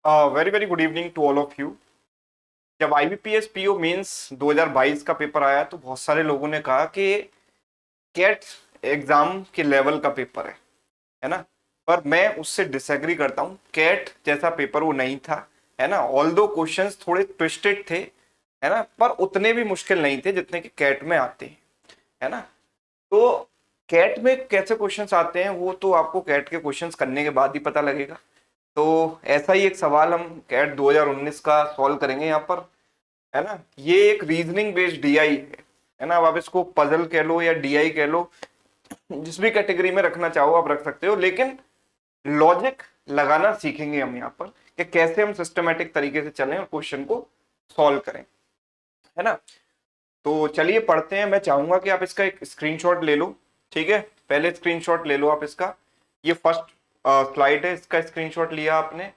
Very very good evening to all of you. जब IBPS PO mains 2022 का paper आया तो बहुत सारे लोगों ने कहा कि कैट एग्जाम के लेवल का पेपर है ना। पर मैं उससे डिसएग्री करता हूँ। कैट जैसा पेपर वो नहीं था, है ना। ऑल्दो क्वेश्चंस थोड़े ट्विस्टेड थे, है ना, पर उतने भी मुश्किल नहीं थे जितने कि कैट में आते हैं, है ना। तो कैट में कैसे क्वेश्चंस आते हैं वो तो आपको कैट के क्वेश्चंस करने के बाद ही पता लगेगा। तो ऐसा ही एक सवाल हम कैट 2019 का सॉल्व करेंगे यहाँ पर, है ना। ये एक रीजनिंग बेस्ड DI है ना। अब आप इसको पजल कह लो या DI कह लो, जिस भी कैटेगरी में रखना चाहो आप रख सकते हो, लेकिन लॉजिक लगाना सीखेंगे हम यहाँ पर कि कैसे हम सिस्टमेटिक तरीके से चलें और क्वेश्चन को सॉल्व करें, है ना। तो चलिए पढ़ते हैं। मैं चाहूंगा कि आप इसका एक स्क्रीनशॉट ले लो। ठीक है, पहले स्क्रीनशॉट ले लो आप इसका। ये फर्स्ट स्लाइड है, इसका स्क्रीनशॉट लिया आपने।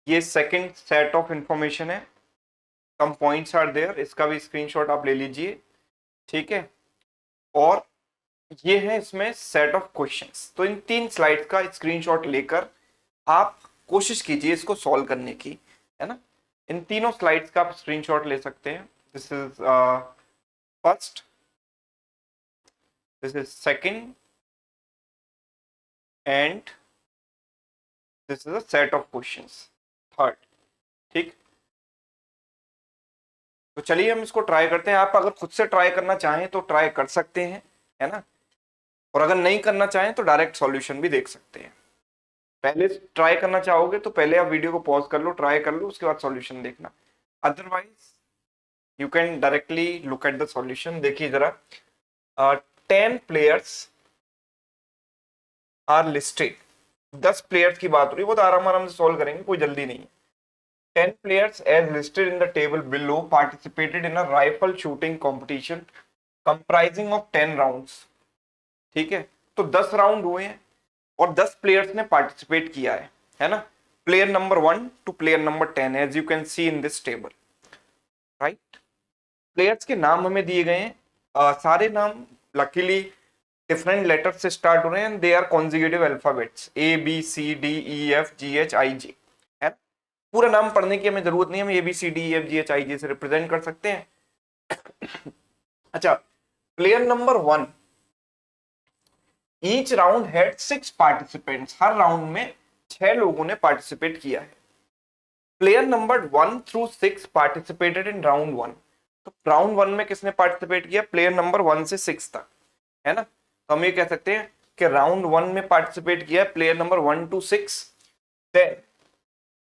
ये सेकंड सेट ऑफ इंफॉर्मेशन है, सम पॉइंट्स आर देयर, इसका भी स्क्रीनशॉट आप ले लीजिए। ठीक है, और ये है इसमें सेट ऑफ क्वेश्चंस। तो इन तीन स्लाइड्स का स्क्रीनशॉट लेकर आप कोशिश कीजिए इसको सॉल्व करने की, है ना। इन तीनों स्लाइड्स का आप स्क्रीनशॉट ले सकते हैं। This is first, this is second, and this is a set of questions, third. ठीक, तो चलिए हम इसको ट्राई करते हैं। आप अगर खुद से ट्राई करना चाहें तो ट्राई कर सकते हैं, है ना। और अगर नहीं करना चाहें तो डायरेक्ट सॉल्यूशन भी देख सकते हैं। पहले ट्राई करना चाहोगे तो पहले आप वीडियो को पॉज कर लो, ट्राई कर लो, उसके बाद सॉल्यूशन देखना। Otherwise you can directly look at the solution. देखिए जरा, 10 प्लेयर्स आर लिस्टेड। 10 प्लेयर्स की बात हो रही है, वो तो आराम आराम से सॉल्व करेंगे, कोई जल्दी नहीं है। 10 players as listed in the table below participated in a rifle shooting competition comprising of 10 rounds। ठीक है, तो 10 राउंड हुए हैं और 10 प्लेयर्स ने पार्टिसिपेट किया है ना। Player number 1 to player number 10 as you can see in this table, right. Players के नाम हमें दिए गए हैं। सारे नाम लकीली डिफरेंट लेटर से स्टार्ट हो रहे हैं। They are consecutive alphabets ABCDEFGHIJ, है। पूरा नाम पढ़ने की हमें जरूरत नहीं है, हम ABCDEFGHIJ से रिप्रेजेंट कर सकते हैं। अच्छा, player number 1, each round had 6 participants. Her round में 6 लोगों ने पार्टिसिपेट किया है। Player number 1 through 6 participated in round 1। तो राउंड 1 में किसने पार्टिसिपेट किया? प्लेयर नंबर 1 से 6 तक, है ना। तो हम ये कह सकते हैं कि राउंड 1 में पार्टिसिपेट किया player number 1 to 6। Then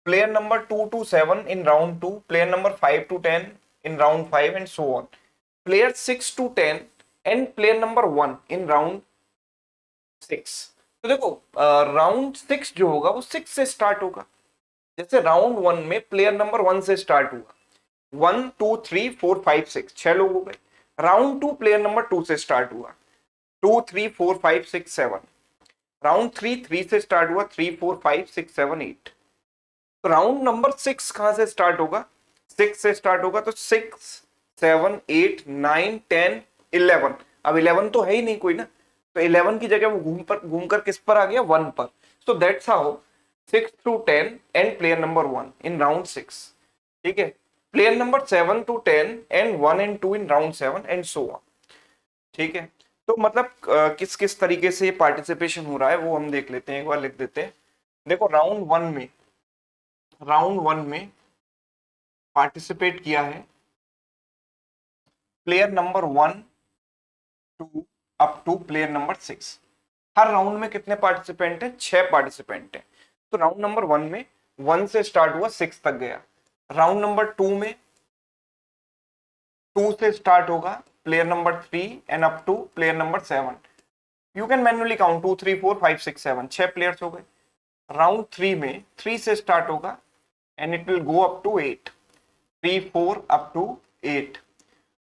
player number 2 to 7 in round 2, player number 5 to 10 in round 5 and so on. Player 6 to 10 and player number 1 in round 6। तो देखो, राउंड 6 जो होगा वो 6 से स्टार्ट होगा। जैसे राउंड 1 में प्लेयर नंबर 1 से स्टार्ट हुआ, 1 2 3 4 5 6, 6 लोग हो गए। राउंड 2 प्लेयर नंबर 2 से स्टार्ट हुआ, 2 3 4 5 6 7। राउंड 3 3 से स्टार्ट हुआ, 3 4 5 6 7 8। तो राउंड नंबर 6 कहां से स्टार्ट होगा? 6 से स्टार्ट होगा, तो 6 7 8 9 10 11। अब 11 तो है ही नहीं कोई ना, तो 11 की जगह वो घूमकर किस पर आ गया? 1 पर। So that's how 6 through 10 and player number 1 in round 6। ठीक है, player number 7 to 10 and 1 and 2 in round 7 and so on. ठीक है, तो मतलब किस किस तरीके से पार्टिसिपेशन हो रहा है वो हम देख लेते हैं, एक बार लिख देते हैं। देखो, राउंड 1 में पार्टिसिपेट किया है player number 1 to up to player number 6। हर राउंड में कितने पार्टिसिपेंट हैं? 6 पार्टिसिपेंट हैं। तो राउंड नंबर 1 में 1 से स्टार्ट हुआ, 6 तक गया। राउंड नंबर 2 में 2 से स्टार्ट होगा, player number 3 and up to player number 7। You can manually count 2 3 4 5 6 7, 6 players हो गए। राउंड 3 में 3 से स्टार्ट होगा and it will go up to 8, 3 4 up to 8।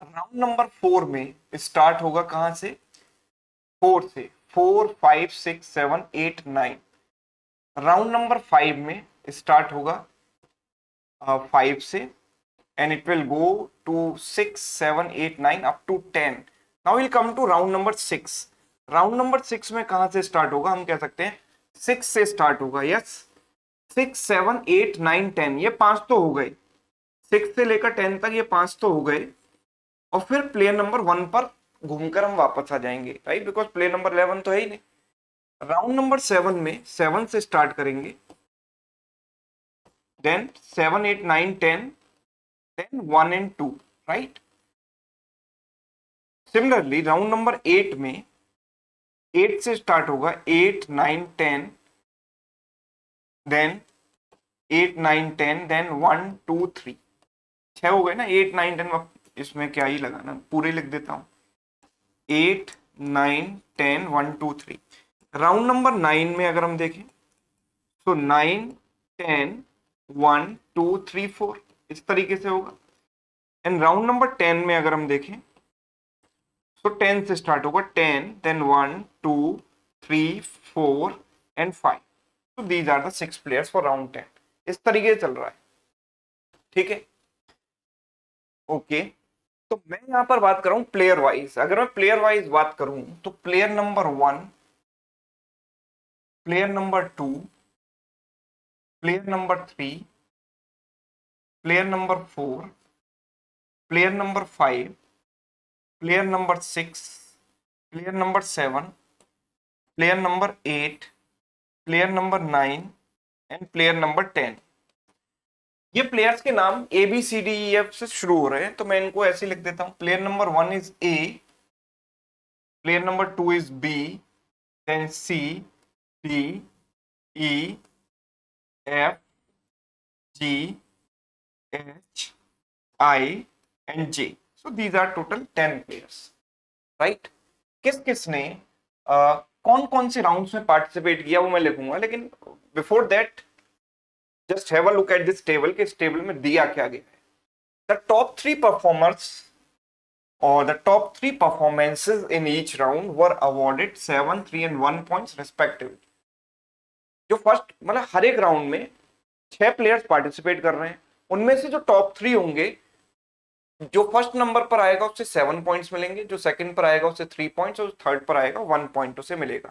Round number 4 में स्टार्ट होगा कहां से? 4 से, 4 5 6 7 8 9। राउंड नंबर 5 में स्टार्ट होगा 5 से and it will go to 6 7 8 9 up to 10। now we'll come to round number 6। Round number 6 में कहां से स्टार्ट होगा? हम कह सकते हैं 6 से स्टार्ट होगा, यस। 6 7 8 9 10, ये 5 तो हो गए, 6 से लेकर 10 तक ये 5 तो हो गए, और फिर प्लेयर नंबर 1 पर घूमकर हम वापस आ जाएंगे, राइट, बिकॉज प्लेयर नंबर 11 तो है ही नहीं। राउंड नंबर 7 में 7 से स्टार्ट करेंगे, then 7 8 9 10, then 1 and 2, right. Similarly round number 8 में 8 से स्टार्ट होगा, 8 9 10, देन 8 9 10, देन 1 2 3, 6 हो गए ना, 8 9 10, इसमें क्या ही लगाना, पूरे लिख देता हूं, 8 9 10 1 2 3। राउंड नंबर 9 में अगर हम देखें तो 9 10 1 2 3 4 इस तरीके से होगा। एंड राउंड नंबर 10 में अगर हम देखें तो 10 से स्टार्ट होगा, 10 देन 1 2 3 4 एंड 5। तो these are the 6 players for round 10। इस तरीके से चल रहा है, ठीक है, ओके। तो मैं यहां पर बात कर रहा हूं प्लेयर वाइज। अगर मैं प्लेयर वाइज बात करूं तो player number 1, player number 2, player number 3, player number 4, player number 5, player number 6, player number 7, player number 8, player number 9 and player number 10। ये प्लेयर्स के नाम A B C D E F से शुरू हो रहे हैं, तो मैं इनको ऐसे लिख देता हूं। Player number 1 is A, player number 2 is B, then C, D, E, F, G, H, I and J. So these are total 10 players, right. किस किस ने कौन कौन से राउंड्स में पार्टिसिपेट किया वो मैं लिखूंगा, लेकिन before that just have a look at this table कि इस टेबल में दिया क्या गया है। द टॉप 3 परफॉर्मर्स और the top 3 performances in each round were awarded 7 3 and 1 points respectively. जो फर्स्ट मतलब हर एक राउंड में 6 प्लेयर्स पार्टिसिपेट कर रहे हैं, उनमें से जो टॉप 3 होंगे, जो फर्स्ट नंबर पर आएगा उससे 7 पॉइंट्स मिलेंगे, जो सेकंड पर आएगा उससे 3 पॉइंट्स, और थर्ड पर आएगा 1 पॉइंट उसे मिलेगा।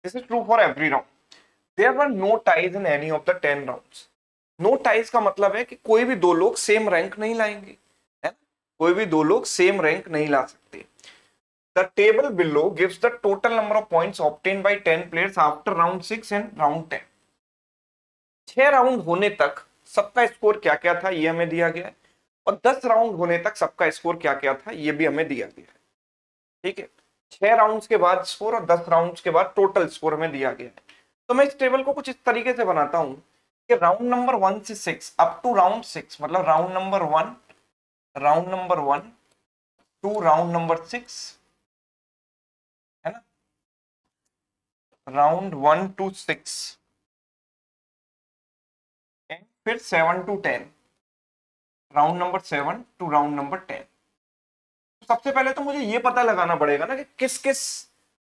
This is true for every round. There were no ties in any of the 10 rounds. No ties का मतलब है कि कोई भी दो लोग सेम रैंक नहीं लाएंगे, है ना, कोई भी दो लोग सेम रैंक नहीं ला सकते। The table below gives the total number of points obtained by 10 players after round 6 and round 10। 6 round होने तक सबका स्कोर क्या क्या था ये हमें दिया गया है, और 10 राउंड होने तक सबका स्कोर क्या क्या था ये भी हमें दिया गया है, ठीक है। 6 राउंड्स के बाद स्कोर और 10 राउंड्स के बाद टोटल स्कोर हमें दिया गया है। तो मैं इस टेबल को कुछ इस तरीके से बनाता हूं कि राउंड नंबर 1 से 6 अप टू राउंड 6, मतलब round number 1, round number 1 to round number 6, है ना, राउंड 1 to 6 एंड फिर 7 to 10, round number 7 to round number 10। सबसे पहले तो मुझे ये पता लगाना पड़ेगा ना कि किस किस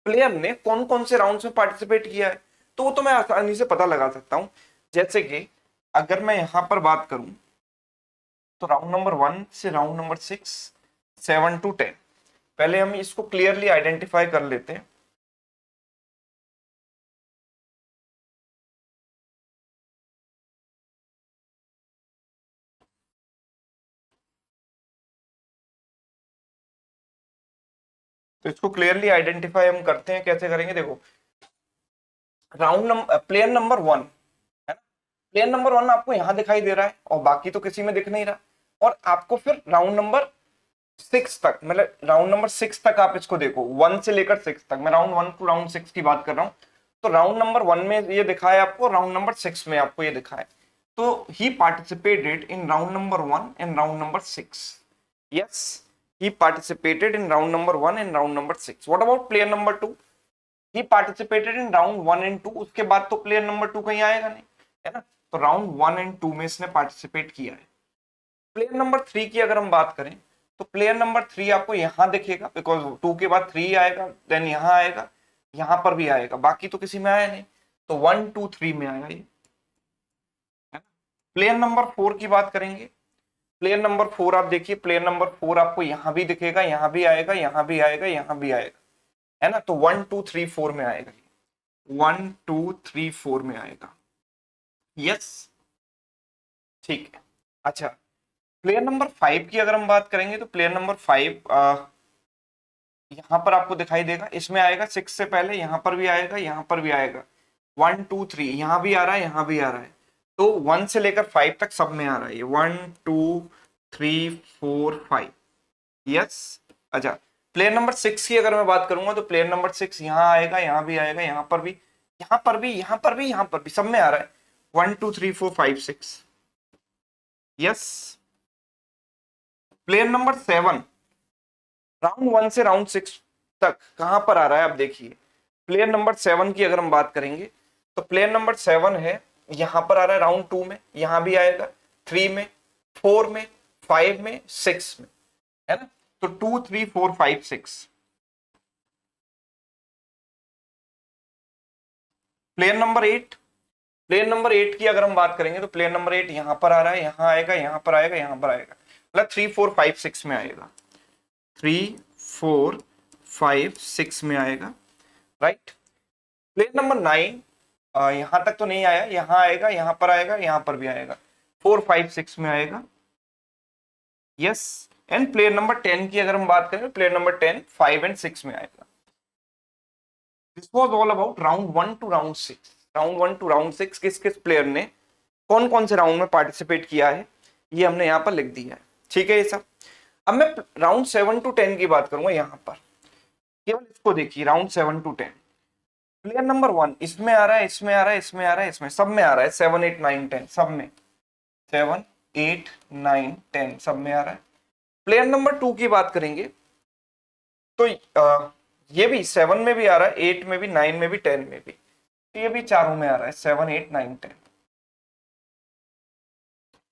प्लेयर ने कौन कौन से राउंड्स में पार्टिसिपेट किया है, तो वो तो मैं आसानी से पता लगा सकता हूं। जैसे कि अगर मैं यहां पर बात करूं तो राउंड नंबर 1 से राउंड नंबर 6, 7 to 10, पहले हम इसको क्लियरली आइडेंटिफाई कर लेते हैं। तो इसको क्लियरली आइडेंटिफाई हम करते हैं, कैसे करेंगे, देखो राउंड नंबर प्लेयर नंबर 1, है ना, प्लेयर नंबर 1 आपको यहां दिखाई दे रहा है और बाकी तो किसी में दिख नहीं रहा। और आपको फिर राउंड नंबर 6 तक, मतलब राउंड नंबर 6 तक आप इसको देखो, 1 से लेकर 6 तक, मैं राउंड 1 टू राउंड 6 की बात कर रहा हूं। तो राउंड नंबर 1 में ये दिखा है आपको, राउंड नंबर 6 में आपको ये दिखा है। तो he participated in round number 1 and round number 6। Yes, he participated in round number 1 and round number 6. What about player number 2? He participated in round 1 and 2. उसके बाद तो player number 2 कहीं आएगा नहीं, है ना, तो round 1 and 2 में इसने पार्टिसिपेट किया है। प्लेयर नंबर 3 की अगर हम बात करें तो प्लेयर नंबर 3 आपको यहां दिखेगा, बिकॉज 2 के बाद 3 आएगा, देन यहां आएगा, यहां पर भी आएगा, बाकी तो किसी में आया नहीं, तो 1 2 3 में आएगा ये, है ना। प्लेयर नंबर 4 की बात करेंगे, प्लेयर नंबर 4 आप देखिए, प्लेयर नंबर 4 आपको यहां भी दिखेगा, यहां भी आएगा, यहां भी आएगा, यहां भी आएगा, है ना, तो 1 2 3 4 में आएगा, 1 2 3 4 में आएगा। यस, ठीक है। अच्छा, प्लेयर नंबर 5 की अगर हम बात करेंगे तो प्लेयर नंबर 5 यहां पर आपको दिखाई देगा, इसमें आएगा 6 से पहले, यहां पर भी आएगा, यहां पर भी आएगा, 1 2 3 यहां भी आ रहा है, यहां भी आ रहा है, तो 1 से लेकर 5 तक सब में आ रहा है, 1 2 3 4 5। यस। अच्छा, प्लेयर नंबर 6 की अगर मैं बात करूंगा तो प्लेयर नंबर 6 यहां आएगा, यहां भी आएगा, यहां पर भी, यहां पर भी, यहां पर भी, यहां पर भी, सब में आ रहा है, 1 2 3 4 5 6। यस। प्लेयर नंबर 7 राउंड 1 से राउंड 6 तक कहां पर आ रहा है, आप देखिए। प्लेयर नंबर 7 की अगर हम बात करेंगे तो प्लेयर नंबर 7 है, यहां पर आ रहा है राउंड 2 में, यहां भी आएगा, 3 में, 4 में, 5 में, 6 में, है ना। तो 2 3 4 5 6। प्लेयर नंबर 8, प्लेयर नंबर 8 की अगर हम बात करेंगे तो प्लेयर नंबर 8 यहां पर आ रहा है, यहां आएगा, यहां पर आएगा, यहां पर आएगा, मतलब 3 4 5 6 में आएगा, 3 4 5 6 में आएगा, राइट। प्लेयर नंबर 9 यहां तक तो नहीं आया, यहां आएगा, यहां पर आएगा, यहां पर भी आएगा, 4 5 6 में आएगा। यस। एंड प्लेयर नंबर 10 की अगर हम बात करें, प्लेयर नंबर 10 5 एंड 6 में आएगा। This was all about round 1 to round 6। Round 1 to round 6 किस किस प्लेयर ने कौन कौन से राउंड में पार्टिसिपेट किया है, ये हमने यहाँ पर लिख दिया है, ठीक है ये सब। अब मैं राउंड 7 टू 10 की बात करूंगा, यहाँ पर केवल इसको देखिए, राउंड 7 टू 10। प्लेयर नंबर 1 इसमें आ रहा है, इसमें आ रहा है, इसमें आ रहा है, इसमें सब में आ रहा है, 7 8 9 10 सब में, 7 8 9 10 सब में आ रहा है। प्लेयर नंबर 2 की बात करेंगे तो ये भी 7 में भी आ रहा है, 8 में भी, 9 में भी, 10 में भी, तो ये भी चारों में आ रहा है, 7 8 9 10,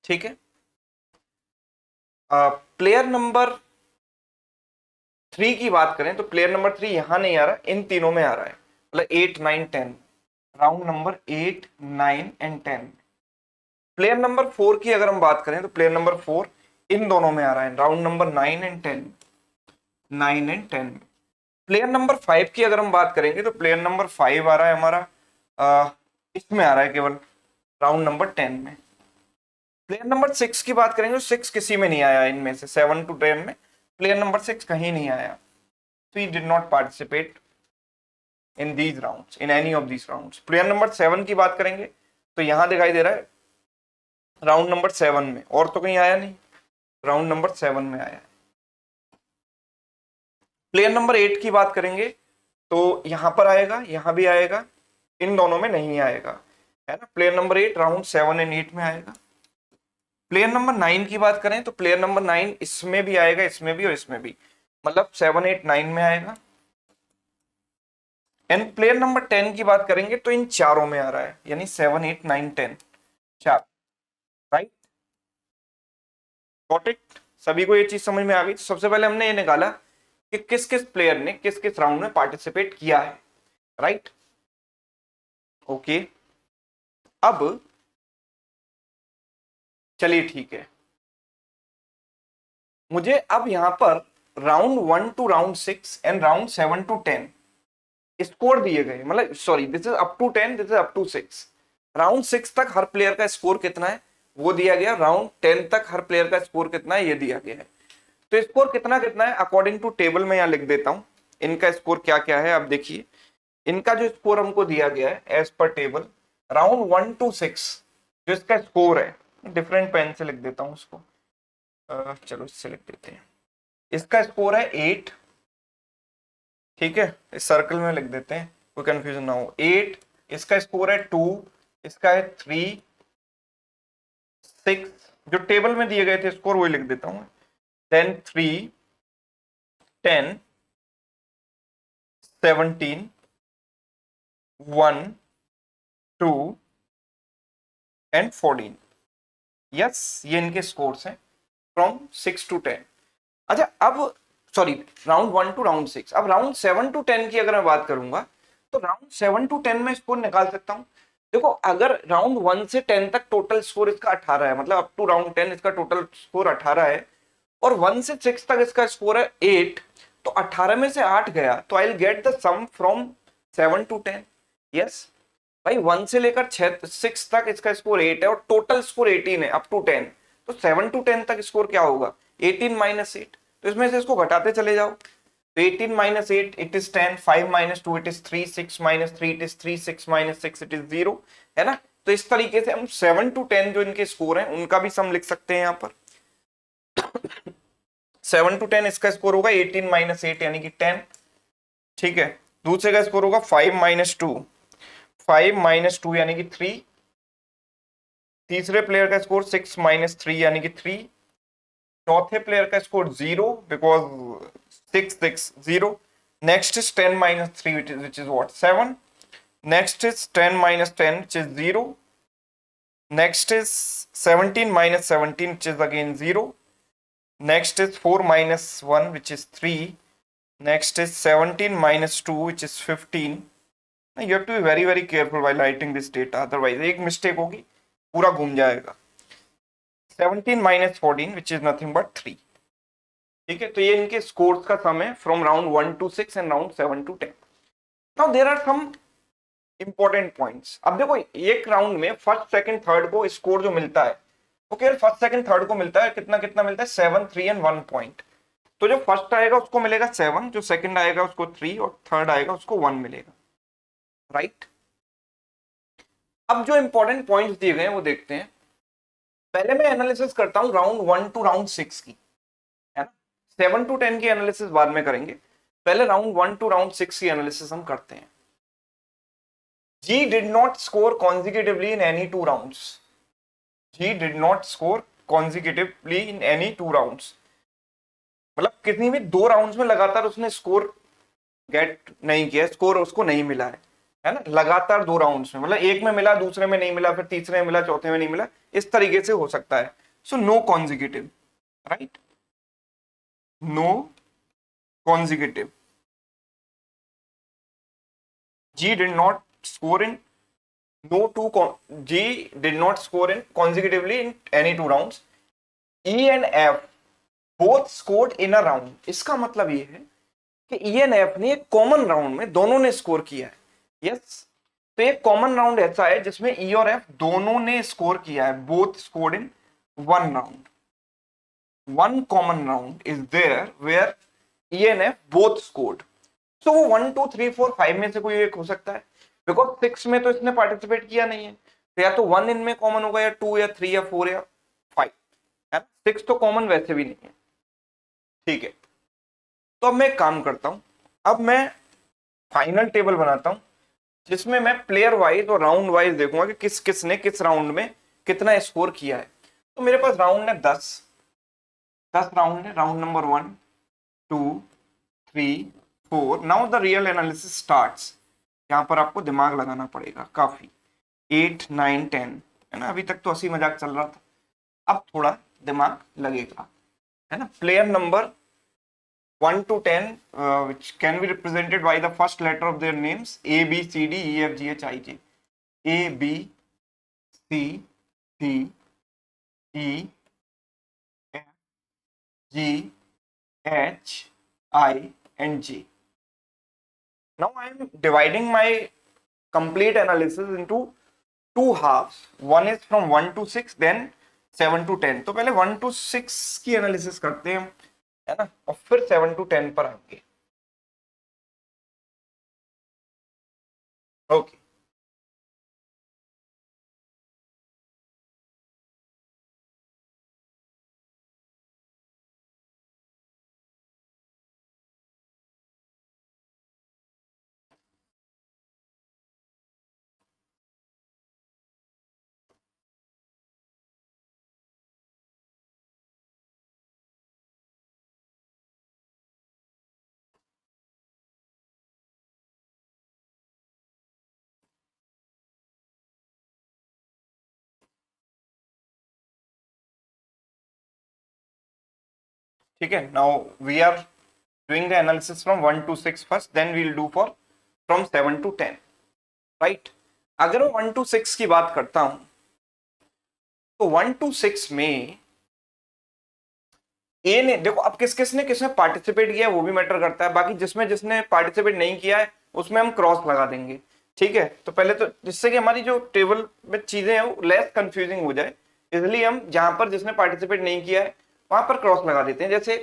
ठीक है। प्लेयर नंबर 3 की बात करें तो प्लेयर नंबर 3 यहां नहीं आ रहा, इन तीनों में आ रहा है, मतलब 8 9 10, round number 8 9 and 10। Player number 4 की अगर हम बात करें तो प्लेयर नंबर 4 इन दोनों में आ रहा है, round number 9 and 10, 9 and 10। Player number 5 की अगर हम बात करेंगे तो प्लेयर नंबर 5 आ रहा है हमारा, इसमें आ रहा है केवल, राउंड नंबर 10 में। प्लेयर नंबर 6 की बात करेंगे तो 6 किसी में नहीं आया, इनमें से 7 टू 10 में प्लेयर नंबर 6 कहीं नहीं आया, so he did not participate in these rounds, in any of these rounds। Player number 7 की बात करेंगे तो यहां दिखाई दे रहा है राउंड नंबर 7 में, और तो कहीं आया नहीं, राउंड नंबर 7 में आया है। प्लेयर नंबर 8 की बात करेंगे तो यहां पर आएगा, यहां भी आएगा, इन दोनों में नहीं आएगा, है ना। प्लेयर नंबर 8 राउंड 7 एंड 8 में आएगा। प्लेयर नंबर 9 की बात करें तो प्लेयर नंबर 9 इसमें भी आएगा, इसमें भी और इसमें भी, मतलब 7 8 9 में आएगा। एंड प्लेयर नंबर 10 की बात करेंगे तो इन चारों में आ रहा है, यानी 7 8 9 10 चार, राइट। गॉट इट, सभी को ये चीज समझ में आ गई। तो सबसे पहले हमने ये निकाला कि किस किस प्लेयर ने किस किस राउंड में पार्टिसिपेट किया है, राइट। ओके, अब चलिए ठीक है, मुझे अब यहां पर round 1 to round 6 and round 7 to 10 score दिए गए, मतलब sorry, this is up to 10, this is up to 6। Round 6 तक हर प्लेयर का स्कोर कितना है वो दिया गया, राउंड 10 तक हर प्लेयर का स्कोर कितना है ये दिया गया है। तो स्कोर कितना कितना है अकॉर्डिंग टू टेबल में यहां लिख देता हूं, इनका स्कोर क्या क्या है। आप देखिए, इनका जो स्कोर हमको दिया गया है as per table, round 1 to 6 जो इसका स्कोर है, डिफरेंट पेन से लिख देता हूं उसको, चलो इससे लिख देते हैं। इसका स्कोर है 8, ठीक है, इस सर्कल में लिख देते हैं कोई कंफ्यूजन ना हो। 8, इसका स्कोर है 2, इसका है 3 6, जो टेबल में दिए गए थे स्कोर वही लिख देता हूं, देन 3 10 17 1 2 एंड 14। यस, ये इनके स्कोर्स हैं फ्रॉम 6 टू 10। अच्छा, अब सॉरी, राउंड 1 टू राउंड 6। अब राउंड 7 टू 10 की अगर मैं बात करूंगा तो राउंड 7 टू 10 में स्कोर निकाल सकता हूं। देखो, अगर राउंड 1 से 10 तक टोटल स्कोर इसका 18 है, मतलब अप टू राउंड 10 इसका टोटल स्कोर 18 है, और 1 से 6 तक इसका स्कोर है 8, तो 18 में से 8 गया तो I will get the sum from 7 to 10। Yes, भाई 1 से लेकर 6 तक इसका स्कोर 8 है और टोटल स्कोर 18 है अप टू 10, तो 7 to 10 तक स्कोर क्या होगा 18 माइनस 8, तो इसमें से इसको घटाते चले जाओ, तो 18 minus 8 it is 10, 5 minus 2 it is 3, 6 minus 3 it is 3, 6 minus 6 it is 0, है ना। तो इस तरीके से हम 7 to 10 जो इनके स्कोर हैं उनका भी सम लिख सकते हैं यहाँ पर। 7 to 10 इसका स्कोर होगा 18 माइनस 8 यानी कि 10, ठीक है। दूसरे का स्कोर होगा 5 माइनस 2, 5 माइनस 2 यानी कि 3, तीसरे प्लेयर का स्कोर 6 माइनस 3 यानी कि 3, चौथे प्लेयर का score 0 because 6 6 0, next is 10 minus 3 which is what 7, next is 10 minus 10 which is 0, next is 17 minus 17 which is again 0, next is 4 minus 1 which is 3, next is 17 minus 2 which is 15. You have to be very very careful while writing this data, otherwise एक mistake होगी पूरा घूम जाएगा। 17 minus 14 which is nothing but 3, ठीक है। तो ये इनके स्कोर्स का सम है from round 1 to 6 and round 7 to 10। Now there are some important points. अब देखो एक राउंड में फर्स्ट सेकंड थर्ड को स्कोर जो मिलता है वो केवल फर्स्ट सेकंड थर्ड को मिलता है, कितना कितना मिलता है 7 3 एंड 1 पॉइंट। तो जो फर्स्ट आएगा उसको मिलेगा 7, जो सेकंड आएगा उसको 3 और थर्ड आएगा उसको 1 मिलेगा, राइट। अब जो इंपॉर्टेंट पॉइंट्स दिए गए हैं वो देखते हैं। पहले मैं एनालिसिस करता हूं राउंड 1 to राउंड 6 की, है ना। 7 to 10 की एनालिसिस बाद में करेंगे, पहले राउंड 1 to राउंड 6 की एनालिसिस हम करते हैं। G did not score consecutively in any 2 rounds. G did not score consecutively in any 2 rounds. मतलब किसी भी 2 राउंड्स में लगातार उसने स्कोर गेट नहीं किया, स्कोर उसको नहीं मिला है ना। लगातार 2 राउंड्स में, मतलब एक में मिला, दूसरे में नहीं मिला, फिर तीसरे में मिला, चौथे में नहीं मिला, इस तरीके से हो सकता है। So no consecutive, right, no consecutive. G did not score in G did not score in consecutively in any 2 rounds. E and F both scored in a round. इसका मतलब ये है कि E and F ने एक common round में दोनों ने स्कोर किया है। यस, तो एक कॉमन राउंड ऐसा है जिसमें E और F दोनों ने स्कोर किया है, both scored in 1 round. One common round is there where E and F both scored. So वो 1 2 3 4 5 में से कोई एक हो सकता है, बिकॉज 6 में तो इसने पार्टिसिपेट किया नहीं है, तो या तो 1 इनमें कॉमन होगा, या 2 या 3 या 4 या 5, है ना। 6 तो कॉमन वैसे भी नहीं है, ठीक है। तो अब मैं एक काम करता हूं, अब मैं फाइनल टेबल बनाता हूं जिसमें मैं प्लेयर वाइज और राउंड वाइज देखूंगा कि किस किस ने किस राउंड में कितना स्कोर किया है। तो मेरे पास राउंड है 10 राउंड है, round number 1 2 3 4। Now the real analysis starts. यहाँ पर आपको दिमाग लगाना पड़ेगा काफी। 8 9 10, है ना। अभी तक तो हंसी मजाक चल रहा था, अब थोड़ा दिमाग लगेगा, है ना। Player number 1 to 10 which can be represented by the first letter of their names A B C D E F G H I J, A B C D E F G H I and J. Now I am dividing my complete analysis into 2 halves. One is from 1 to 6, then 7 to 10. तो पहले 1 to 6 की analysis करते हैं, है ना, और फिर 7 to 10 पर आएंगे। ओके, ठीक है। Now we are doing the analysis from 1 to 6 first, then we'll do for from 7 to 10, right? अगर मैं 1 to 6 की बात करता हूं तो 1 to 6 में ए ने, देखो अब किस किस ने किसमें पार्टिसिपेट किया है वो भी मैटर करता है, बाकी जिसमें जिसने पार्टिसिपेट नहीं किया है उसमें हम क्रॉस लगा देंगे। ठीक है, तो पहले तो जिससे कि हमारी जो टेबल में चीजें हैं वो लेस कंफ्यूजिंग हो जाए, इसलिए हम जहां पर जिसने पार्टिसिपेट नहीं किया है वहां पर क्रॉस लगा देते हैं। जैसे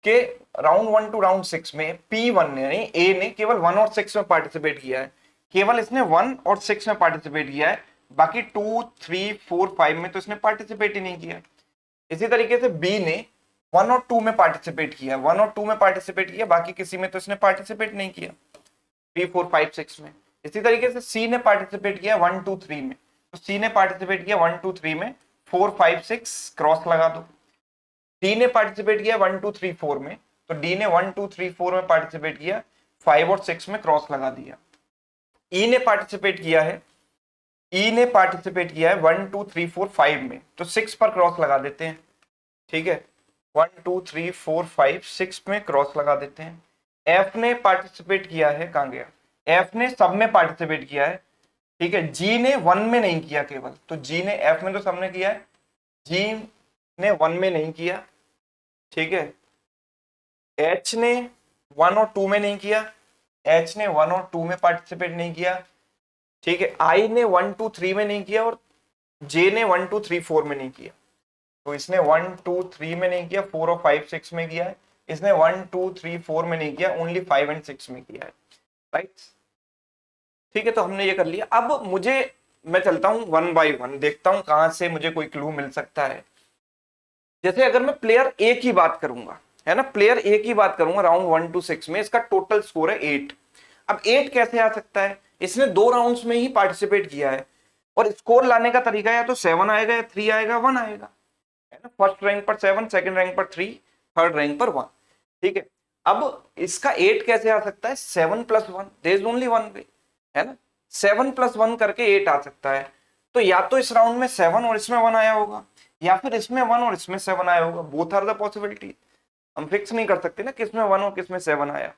कि राउंड 1 टू राउंड 6 में P1 ने यानी ए ने केवल 1 और 6 में पार्टिसिपेट किया है, केवल इसने 1 और 6 में पार्टिसिपेट किया है, बाकी 2 3 4 5 में तो इसने पार्टिसिपेट ही नहीं किया। इसी तरीके से बी ने 1 और 2 में पार्टिसिपेट किया, 1 और 2 में पार्टिसिपेट किया, बाकी किसी में तो इसने पार्टिसिपेट नहीं किया, 3 4 5 6 में। इसी तरीके से सी ने पार्टिसिपेट किया 1 2 3 में, तो सी ने पार्टिसिपेट किया 1 2 3 में, 4 5 6 क्रॉस लगा दो। डी ने पार्टिसिपेट किया 1 2 3 4 में, तो डी ने 1 2 3 4 में पार्टिसिपेट किया, 5 और 6 में क्रॉस लगा दिया। ई ने पार्टिसिपेट किया है, ई ने पार्टिसिपेट किया है 1 2 3 4 5 में, तो 6 पर क्रॉस लगा देते हैं। ठीक है, 1 2 3 4 5 6 में क्रॉस लगा देते हैं। एफ ने पार्टिसिपेट किया है, कहां गया, एफ ने सब में पार्टिसिपेट किया है। ठीक है, जी ने 1 में नहीं किया केवल, तो जी ने, एफ में तो सबने किया है, जी ने 1 में नहीं किया। ठीक है, एच ने 1 और 2 में नहीं किया, एच ने 1 और 2 में पार्टिसिपेट नहीं किया। ठीक है, आई ने 1 2 3 में नहीं किया, और जे ने 1 2 3 4 में नहीं किया, तो इसने 1 2 3 में नहीं किया, 4 और 5 6 में किया है। इसने 1 2 3 4 में नहीं किया, ओनली 5 एंड 6 में किया है। राइट, ठीक है, तो हमने ये कर लिया। अब मैं चलता हूं 1 बाय 1, देखता हूं कहां से मुझे कोई क्लू मिल सकता है। जैसे अगर मैं प्लेयर ए की बात करूंगा, है ना, प्लेयर ए की बात करूंगा राउंड 1 टू 6 में, इसका टोटल स्कोर है 8। अब 8 कैसे आ सकता है, इसने 2 राउंड्स में ही पार्टिसिपेट किया है, और स्कोर लाने का तरीका या तो 7 आएगा, या 3 आएगा, 1 आएगा, है ना। फर्स्ट रैंक पर 7, सेकंड रैंक पर 3, थर्ड रैंक पर 1। ठीक है, अब इसका 8 कैसे आ सकता है, 7 + 1, there is only one way, है ना, 7 + 1 करके 8 आ सकता है। तो या तो इस राउंड में 7 और इसमें 1 आया होगा, या फिर इसमें 1 और इसमें 7 आया होगा। बोथ आर द पॉसिबिलिटी, हम फिक्स नहीं कर सकते ना किसमें 1 और किसमें 7 आया।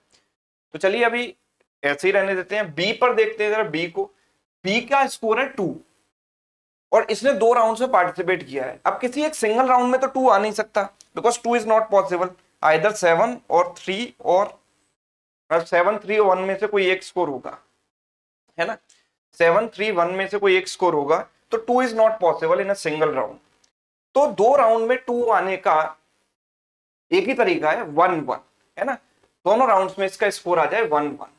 तो चलिए अभी ऐसे ही रहने देते हैं। बी पर देखते हैं जरा, बी को, बी का स्कोर है 2, और इसने 2 राउंड में पार्टिसिपेट किया है। अब किसी एक सिंगल राउंड में तो 2 आ नहीं सकता, because 2 is not possible, either 7 और 3, और 7 3 और 1 में से कोई एक स्कोर होगा, है ना, 7 3 1 में से कोई एक स्कोर होगा, तो 2 is not possible in a single round. तो 2 राउंड में 2 आने का एक ही तरीका है, 1 1, है ना, दोनों राउंड्स में इसका स्कोर आ जाए 1 1।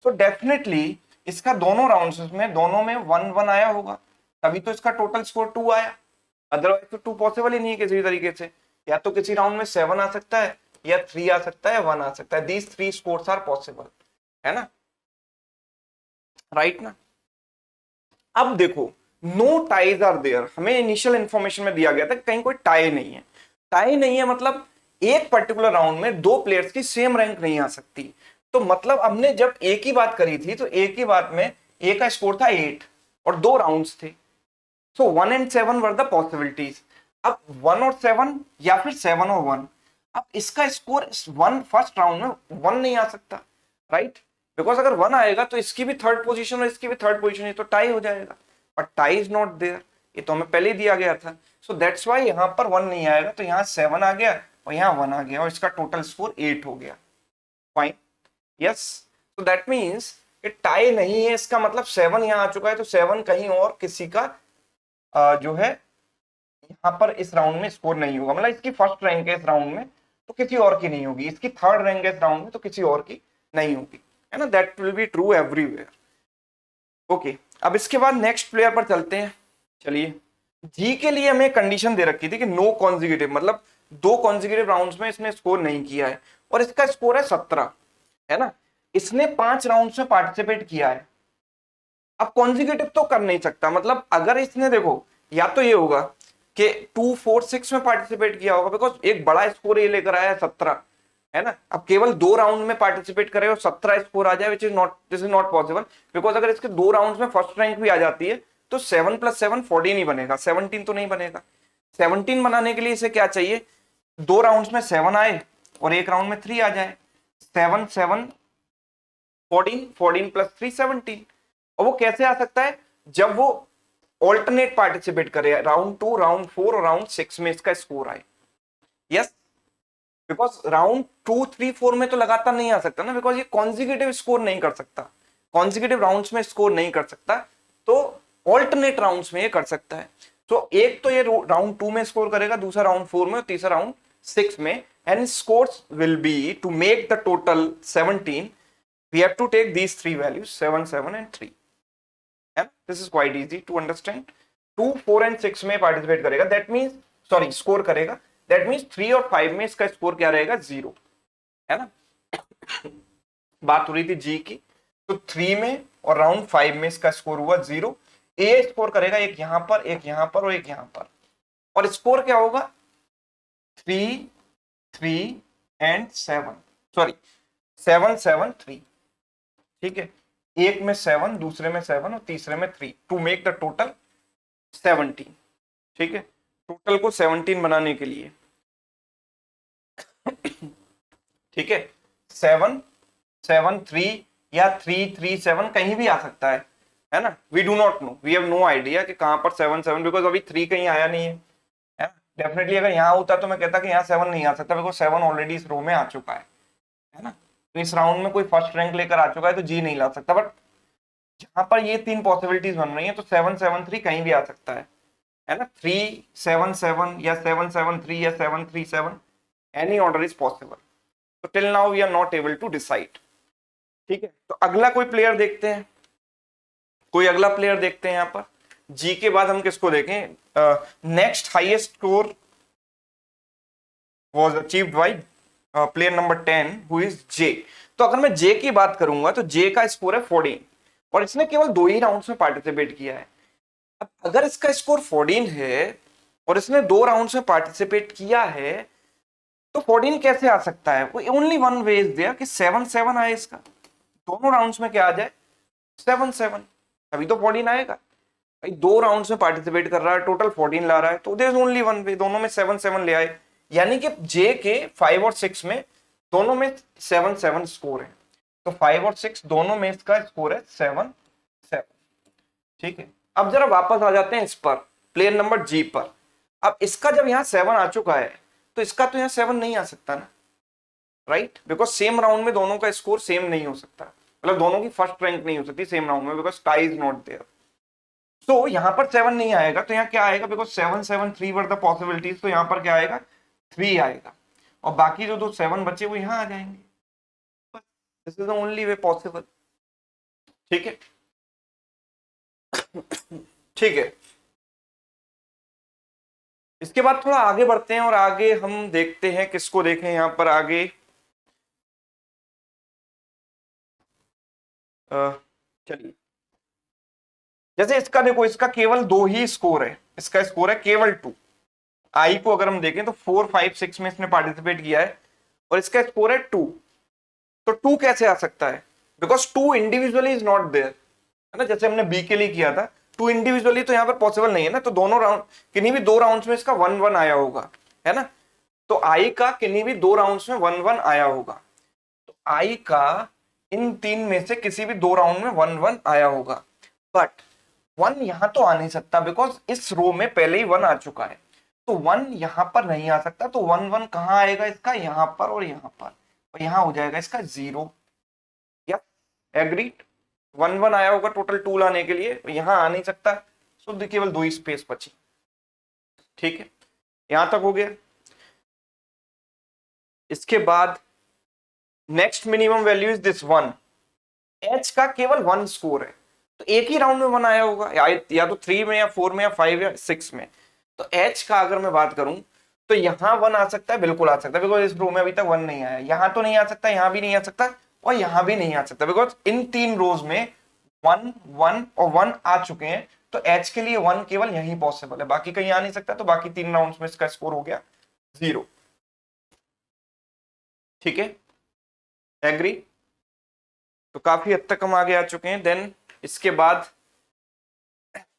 तो डेफिनेटली इसका दोनों राउंड्स में, दोनों में 1 1 आया होगा, तभी तो इसका टोटल स्कोर 2 आया, अदरवाइज तो 2 पॉसिबल ही नहीं है किसी भी तरीके से। या तो किसी राउंड में 7 आ सकता है, या 3 आ सकता है, 1 आ सकता है, दीज 3 स्कोर्स आर पॉसिबल, है ना, राइट ना। अब देखो, नो टाइज आर देयर, हमें इनिशियल इंफॉर्मेशन में दिया गया था कहीं कोई टाई नहीं है। टाई नहीं है मतलब एक पर्टिकुलर राउंड में 2 प्लेयर्स की सेम रैंक नहीं आ सकती। तो मतलब हमने जब ए की बात करी थी, तो ए की बात में ए का स्कोर था 8, और 2 राउंड्स थे, सो 1 and 7 वर द पॉसिबिलिटीज। अब 1 और 7, या फिर 7 और 1, अब इसका स्कोर 1 फर्स्ट राउंड में 1 नहीं आ सकता, राइट, बिकॉज अगर 1 आएगा तो इसकी भी थर्ड पोजीशन और इसकी भी थर्ड पोजीशन है, तो टाई हो जाएगा, but tie is not there, ये तो हमें पहले ही दिया गया था। सो दैट्स वाई यहाँ पर 1 नहीं आएगा, तो यहाँ 7 आ गया और यहाँ 1 आ गया, और इसका टोटल स्कोर 8 हो गया। Fine, yes, so that means कि टाई नहीं है, इसका मतलब 7 यहाँ आ चुका है, तो 7 कहीं और किसी का जो है यहाँ पर इस राउंड में स्कोर नहीं होगा, मतलब इसकी फर्स्ट रैंक है इस राउंड में तो किसी और की नहीं होगी, इसकी थर्ड रैंक है इस राउंड में तो किसी और की नहीं होगी, है ना, that will be true everywhere. Okay, अब इसके बाद नेक्स्ट प्लेयर पर चलते हैं। चलिए, जी के लिए हमें कंडीशन दे रखी थी कि नो कॉन्जिक्यूटिव, मतलब 2 कॉन्जिक्यूटिव राउंड्स में इसने स्कोर नहीं किया है, और इसका स्कोर है 17, है ना, इसने 5 राउंड्स में पार्टिसिपेट किया है। अब कॉन्जिक्यूटिव तो कर नहीं सकता, मतलब अगर इसने, देखो, या तो ये होगा कि 2 4 6 में पार्टिसिपेट किया होगा, बिकॉज एक बड़ा स्कोर ये लेकर आया है 17, है ना। अब केवल 2 राउंड में पार्टिसिपेट करे और 17 स्कोर आ जाए, which is not, this is not possible, because अगर इसके 2 राउंड्स में फर्स्ट रैंक भी आ जाती है तो 7 + 7 14 ही बनेगा, 17 तो नहीं बनेगा। 17 बनाने के लिए इसे क्या चाहिए, 2 राउंड्स में 7 आए और एक राउंड में 3 आ जाए, 7 7 14, 14 + 3 17। और वो कैसे आ सकता है, जब वो ऑल्टरनेट पार्टिसिपेट करे, राउंड 2, राउंड 4 और राउंड 6 में इसका स्कोर आए। यस, बिकॉज राउंड 2 3 4 में तो लगातार नहीं आ सकता ना, बिकॉज ये कॉन्जिक्यूटिव स्कोर नहीं कर सकता। कॉन्जिक्यूटिव राउंड्स में स्कोर नहीं कर सकता, तो ऑल्टरनेट राउंड्स में ये कर सकता है। तो एक तो ये राउंड 2 में स्कोर करेगा, दूसरा राउंड 4 में और तीसरा राउंड 6 में, and scores will be to make the total 17 we have to take these three values 7 7 and 3, and this is quite easy to understand। 2 4 and 6 में पार्टिसिपेट करेगा, दैट मींस सॉरी स्कोर करेगा, that means 3 और 5 में इसका score क्या रहेगा, 0, है ना। बात हो रही थी जी की, तो 3 में और राउंड 5 में इसका स्कोर हुआ 0। ए स्कोर करेगा एक यहां पर, एक यहां पर और एक यहां पर, और स्कोर क्या होगा 3 3 एंड 7, सॉरी 7 7 3, ठीक है। एक में 7, दूसरे में 7 और तीसरे में 3, टू मेक द टोटल 17, ठीक है। टोटल को 17 बनाने के लिए, ठीक है, 7 7 3 या 3 3 7 कहीं भी आ सकता है ना। We do not know, we have no idea कि कहां पर 7 7, बिकॉज अभी 3 कहीं आया नहीं है ना। डेफिनेटली अगर यहां होता तो मैं कहता कि यहाँ 7 नहीं आ सकता, बिकॉज 7 ऑलरेडी इस रो में आ चुका है ना। तो इस राउंड में कोई फर्स्ट रैंक लेकर आ चुका है तो जी नहीं ला सकता, बट जहां पर ये 3 पॉसिबिलिटीज बन रही हैं तो 7 7 3 कहीं भी आ सकता है ना। 3 7 7 या 7 7 3 या 7 3 7, एनी ऑर्डर इज पॉसिबल। तो till now we are not able to decide, ठीक है। तो अगला कोई प्लेयर देखते हैं, कोई अगला प्लेयर देखते हैं। यहाँ पर जी के बाद हम किसको देखें, next highest score was achieved by player number 10 who is J. तो अगर मैं जे की बात करूंगा तो जे का स्कोर है 14 और इसने केवल 2 ही राउंड्स में पार्टिसिपेट किया है। अब अगर इसका स्कोर 14 है और इसने 2 राउंड्स में पार्टिसिपेट किया है तो 14 कैसे आ सकता है। Only one way is there कि 7 7 आए इसका, दोनों राउंड्स में क्या आ जाए 7 7, अभी तो 14 आएगा। भाई 2 राउंड्स में पार्टिसिपेट कर रहा है, टोटल 14 ला रहा है, तो there is only one way, दोनों में 7 7 ले आए। यानी कि जे के 5 और 6 में दोनों में 7 7 स्कोर है, तो 5 और 6 दोनों में इसका स्कोर है 7 7, ठीक है। अब जरा वापस आ जाते हैं इस पर, प्लेयर नंबर जी पर। अब इसका जब यहाँ 7 आ चुका है तो इसका तो यहाँ 7 नहीं आ सकता ना, राइट, बिकॉज सेम राउंड में दोनों का स्कोर सेम नहीं हो सकता, मतलब दोनों की फर्स्ट रैंक नहीं हो सकती सेम राउंड में, because tie is not there. तो यहाँ पर 7 नहीं आएगा, तो यहाँ क्या आएगा, बिकॉज 7 7 3 वर द पॉसिबिलिटीज, तो यहाँ पर क्या आएगा 3 आएगा, और बाकी जो 7 बचे वो यहाँ आ जाएंगे। This is the only way possible, ठीक है। ठीक है, इसके बाद थोड़ा आगे बढ़ते हैं और आगे हम देखते हैं, किसको देखें यहाँ पर आगे। चलिए, जैसे इसका देखो, इसका केवल 2 ही स्कोर है, इसका स्कोर है केवल 2। आई को अगर हम देखें तो 4 5 6 में इसने पार्टिसिपेट किया है और इसका स्कोर है 2, तो 2 कैसे आ सकता है, because 2 individually is not there, है ना। जैसे हमने बी के लिए किया था, 2 इंडिविजुअली तो यहाँ पर पॉसिबल नहीं है ना, तो दोनों राउंड, किन्हीं भी 2 राउंड्स में इसका 1 1 आया होगा, है ना। तो आई का किन्हीं भी 2 राउंड्स में 1 1 आया होगा, तो आई का इन 3 में से किसी भी 2 राउंड में 1 1 आया होगा, बट 1 यहां तो आ नहीं सकता, बिकॉज इस रो में पहले ही 1 आ चुका है, तो 1 यहां पर नहीं आ सकता। तो 1 1 कहां आएगा इसका, यहां पर और यहां पर, और यहां हो जाएगा इसका 0। या एग्रीड, 1 1 आया होगा टोटल 2 लाने के लिए, यहां आ नहीं सकता, सो केवल 2 ही स्पेस बची, ठीक है। यहां तक हो गया। इसके बाद next minimum value is this 1। H का केवल 1 स्कोर है, तो एक ही राउंड में 1 आया होगा, या तो 3 में या 4 में या 5 या 6 में। तो एच का अगर मैं बात करूं तो यहां 1 आ सकता है, बिल्कुल आ सकता है, बिकॉज इस रो में अभी तक 1 नहीं आया, यहां तो नहीं आ सकता, यहां भी नहीं आ सकता और यहां भी नहीं आ सकता, बिकॉज इन 3 रोज में 1 1 और 1 आ चुके हैं। तो एच के लिए 1 केवल यही पॉसिबल है, बाकी कहीं आ नहीं सकता, तो बाकी 3 राउंड्स में इसका स्कोर हो गया 0, ठीक है। एग्री, तो काफी हद तक हम आगे आ चुके हैं। देन इसके बाद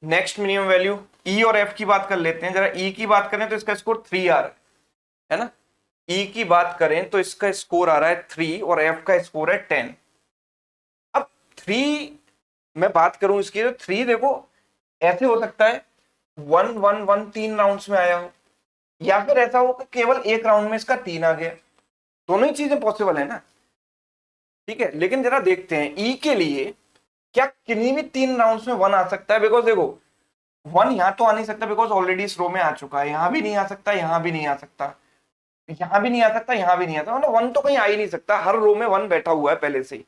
नेक्स्ट मिनिमम वैल्यू ई और एफ की बात कर लेते हैं। जरा ई की बात करें तो इसका स्कोर 3 आ रहा है ना। ई की बात करें तो इसका स्कोर आ रहा है 3 और एफ का स्कोर है 10। अब 3 मैं बात करूं इसकी, तो 3 देखो ऐसे हो सकता है 1 1 1 3 राउंड्स में आया हो, या फिर ऐसा हो कि केवल एक राउंड में इसका 3 आ गया, दोनों ही चीजें पॉसिबल है ना, ठीक है। लेकिन जरा देखते हैं ई के लिए, क्या किन्हीं भी 3 राउंड्स में 1 आ सकता है? बिकॉज देखो 1 यहाँ तो आ नहीं सकता बिकॉज ऑलरेडी इस रो में आ चुका है, यहाँ भी नहीं आ सकता, यहाँ भी नहीं आ सकता, यहाँ भी नहीं आ सकता, यहाँ भी नहीं आता, मतलब 1 तो कहीं आ ही नहीं सकता, हर रो में 1 बैठा हुआ है पहले से ही।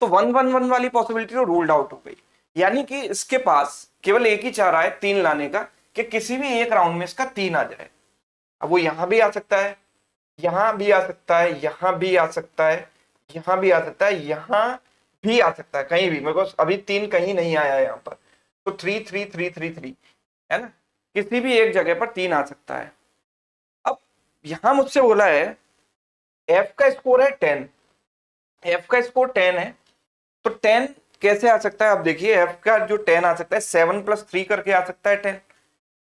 तो 1 1 1 वाली पॉसिबिलिटी तो रूल्ड आउट हो गई। यानी कि इसके पास केवल एक ही चारा है 3 लाने का, कि किसी भी एक राउंड में इसका 3 आ जाए। अब वो यहां भी आ सकता है, यहां भी आ सकता है, यहां भी आ सकता है, यहां भी आ सकता है, यहां भी आ सकता है, कहीं भी, मेरे को अभी 3 कहीं नहीं आया है यहाँ पर। तो 3 3 3 3 3 है ना, किसी भी एक जगह पर 3 आ सकता है। अब यहां मुझसे बोला है एफ का स्कोर है 10, एफ का स्कोर 10 है, तो 10 कैसे आ सकता है? अब देखिए एफ का जो 10 आ सकता है 7 + 3 करके आ सकता है 10,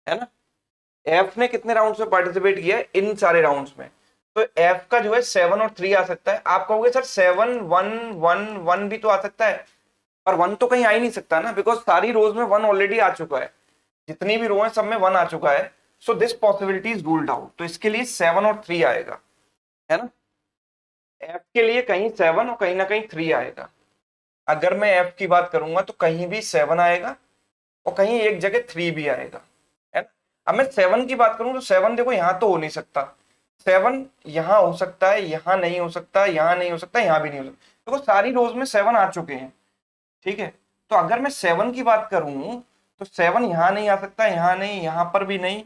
है ना। एफ ने कितने राउंड्स में पार्टिसिपेट किया है? इन सारे राउंड्स में। तो एफ का जो है 7 और 3 आ सकता है। आप कहोगे सर 7 1 1 1 भी तो आ सकता है, पर 1 तो कहीं आ ही नहीं सकता ना, बिकॉज सारी रोज में 1 ऑलरेडी आ चुका है, जितनी भी रो है सब में 1 आ चुका है। So this possibility is ruled out. तो इसके लिए 7 और 3 आएगा, है ना। एफ के लिए कहीं 7 और कहीं ना कहीं 3 आएगा। अगर मैं एफ की बात करूंगा तो कहीं भी 7 आएगा और कहीं एक जगह 3 भी आएगा, है ना। अब मैं 7 की बात करूं तो 7 देखो यहां तो हो नहीं सकता, 7 यहां हो सकता है, यहां नहीं हो सकता, यहां नहीं हो सकता, यहां भी नहीं हो सकता, देखो सारी रोज में 7 आ चुके हैं, ठीक है। तो अगर मैं 7 की बात करूं तो 7 यहां नहीं आ सकता, यहां नहीं, यहां पर भी नहीं,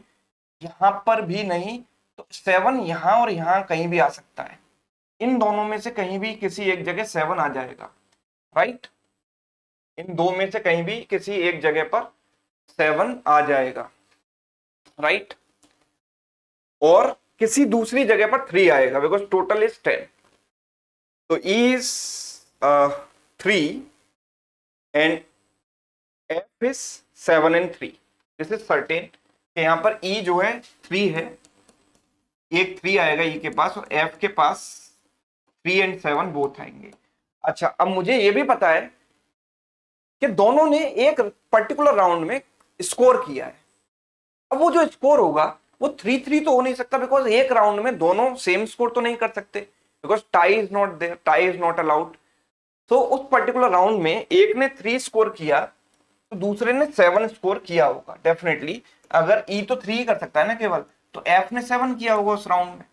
यहां पर भी नहीं। तो 7 यहां और यहां कहीं भी आ सकता है, इन दोनों में से कहीं भी किसी एक जगह 7 आ जाएगा, राइट। इन दो में से कहीं भी किसी एक जगह पर 7 आ जाएगा, राइट। और किसी दूसरी जगह पर 3 आएगा, बिकॉज टोटल इज 10। तो is 3 and F is 7 and 3, this is certain. यहां पर ई जो है 3 है, एक 3 आएगा ई के पास, और एफ के पास 3 and 7 बोथ आएंगे। अच्छा, अब मुझे ये भी पता है कि दोनों ने एक पर्टिकुलर राउंड में स्कोर किया है। अब वो जो स्कोर होगा वो 3 3 तो हो नहीं सकता, बिकॉज एक राउंड में दोनों सेम स्कोर तो नहीं कर सकते, because tie is not there, tie is not allowed. तो उस पर्टिकुलर राउंड में एक ने 3 स्कोर किया तो दूसरे ने 7 स्कोर किया होगा डेफिनेटली। अगर ई तो 3 कर सकता है ना केवल, तो एफ ने 7 किया होगा उस राउंड में।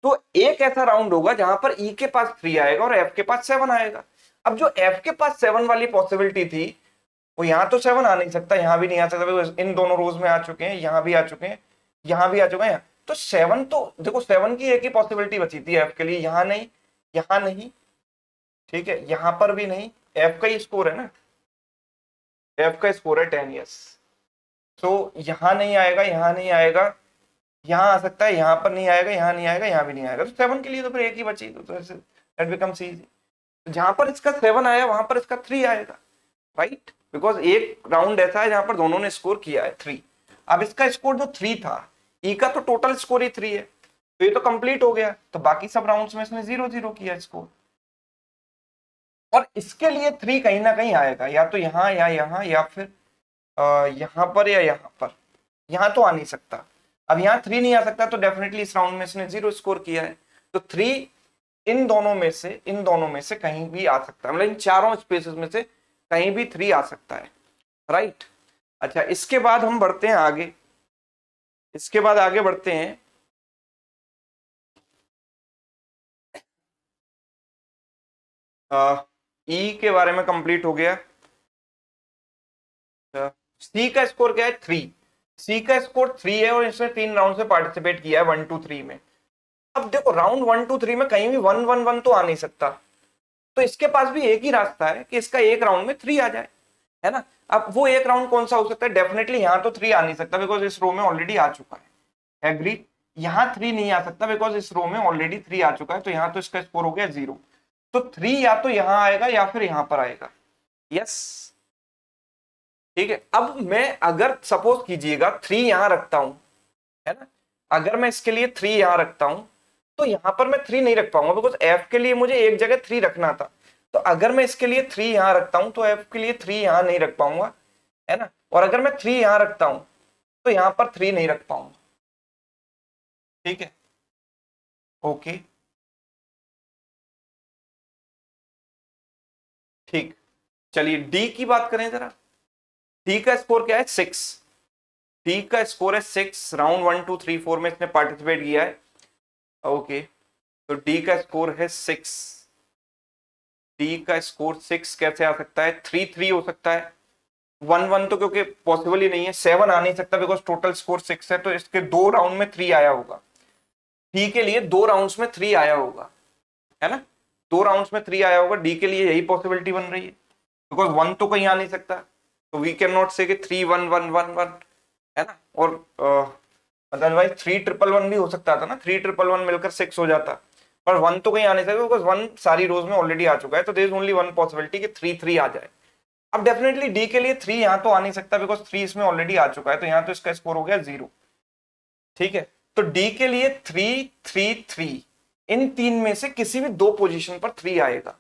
तो एक ऐसा राउंड होगा जहां पर ई के पास 3 आएगा और एफ के पास 7 आएगा। अब जो एफ के पास 7 वाली पॉसिबिलिटी थी, वो यहां तो 7 आ नहीं सकता, यहां भी नहीं आ सकता, इन दोनों रोज में आ चुके हैं, यहां भी आ चुके हैं, यहां भी आ चुके हैं। तो 7 तो देखो 7 की एक ही पॉसिबिलिटी बची थी एफ के लिए, यहां नहीं, यहां नहीं, ठीक है, यहां पर भी नहीं। एफ का ही स्कोर है ना, एफ का स्कोर है 10, यस। तो यहां नहीं आएगा, यहां नहीं आएगा, यहां आ सकता है, यहां पर नहीं आएगा, यहां नहीं आएगा, यहां भी नहीं आएगा। तो 7 के लिए तो फिर एक ही बची, तो दैट बिकम्स इजी। जहां पर इसका 7 आया वहां पर इसका 3 आएगा, राइट, बिकॉज एक राउंड ऐसा है जहां पर दोनों ने स्कोर किया है 3। अब इसका स्कोर जो 3 था, ई का तो टोटल स्कोर ही 3 है, तो ये तो कंप्लीट हो गया। तो बाकी सब राउंड्स में इसने 0 0 किया स्कोर, और इसके लिए 3 कहीं ना कहीं आएगा, या तो यहाँ या यहाँ, या फिर यहाँ पर या यहाँ पर। यहाँ तो आ नहीं सकता। अब यहाँ 3 नहीं आ सकता, तो डेफिनेटली इस राउंड में इसने 0 स्कोर किया है। तो 3 इन दोनों में से कहीं भी आ सकता है, मतलब इन चारों स्पेसेस में से कहीं भी 3 आ सकता है, राइट। अच्छा, इसके बाद हम बढ़ते हैं आगे, इसके बाद आगे बढ़ते हैं। ई के बारे में कंप्लीट हो गया। सी का स्कोर क्या है? 3। सी का स्कोर 3 है और इसने 3 राउंड से पार्टिसिपेट किया है, 1 2 3 में। अब देखो राउंड 1 2 3 में कहीं भी 1 1 1 तो आ नहीं सकता, तो इसके पास भी एक ही रास्ता है कि इसका एक राउंड में 3 आ जाए, है ना। अब वो एक राउंड कौन सा हो सकता है? डेफिनेटली यहाँ तो 3 आ नहीं सकता, बिकॉज इस रो में ऑलरेडी आ चुका है, एग्री। यहाँ 3 नहीं आ सकता, बिकॉज इस रो में ऑलरेडी 3 आ चुका है, तो यहाँ तो इसका स्कोर हो गया 0। तो 3 या तो यहाँ आएगा या फिर यहाँ पर आएगा, यस, ठीक है। अब मैं अगर सपोज कीजिएगा 3 यहां रखता हूं, है ना, अगर मैं इसके लिए 3 यहां रखता हूं, तो यहां पर मैं 3 नहीं रख पाऊंगा, बिकॉज एफ के लिए मुझे एक जगह 3 रखना था। तो अगर मैं इसके लिए 3 यहां रखता हूं तो एफ के लिए 3 यहां नहीं रख पाऊंगा, है ना। और अगर मैं 3 यहां रखता हूं तो यहां पर 3 नहीं रख पाऊंगा, ठीक है, ओके, ठीक। चलिए डी की बात करें जरा। डी का स्कोर क्या है? 6। डी का स्कोर है 6। राउंड 1 2 3 4 में इसने पार्टिसिपेट किया है। ओके, तो डी का स्कोर है 6। डी का स्कोर 6 कैसे आ सकता है? 3-3 हो सकता है। 1-1 तो क्योंकि पॉसिबल ही नहीं है। 7 आ नहीं सकता बिकॉज टोटल स्कोर 6 है, तो इसके 2 राउंड में 3 आया होगा। डी के लिए 2 राउंड्स में 3 आया होगा, है ना? 2 राउंड्स में 3 आया होगा। डी के लिए यही पॉसिबिलिटी बन रही है बिकॉज 1 तो कहीं आ नहीं सकता। तो वी कैन नॉट से कि 3-1-1-1-1, है ना? और अदरवाइज 3-1-1 भी हो सकता था ना, 3-1-1 मिलकर 6 हो जाता, पर 1 तो कहीं आ नहीं सकता बिकॉज 1 सारी रोज में ऑलरेडी आ चुका है। तो there is only one possibility कि 3-3 आ जाए। अब डेफिनेटली डी के लिए 3 यहां तो आ नहीं सकता बिकॉज 3 इसमें ऑलरेडी आ चुका है, तो यहां तो इसका स्कोर हो गया 0। ठीक है, तो डी के लिए 3-3-3, इन 3 में से किसी भी 2 पोजीशन पर 3 आएगा।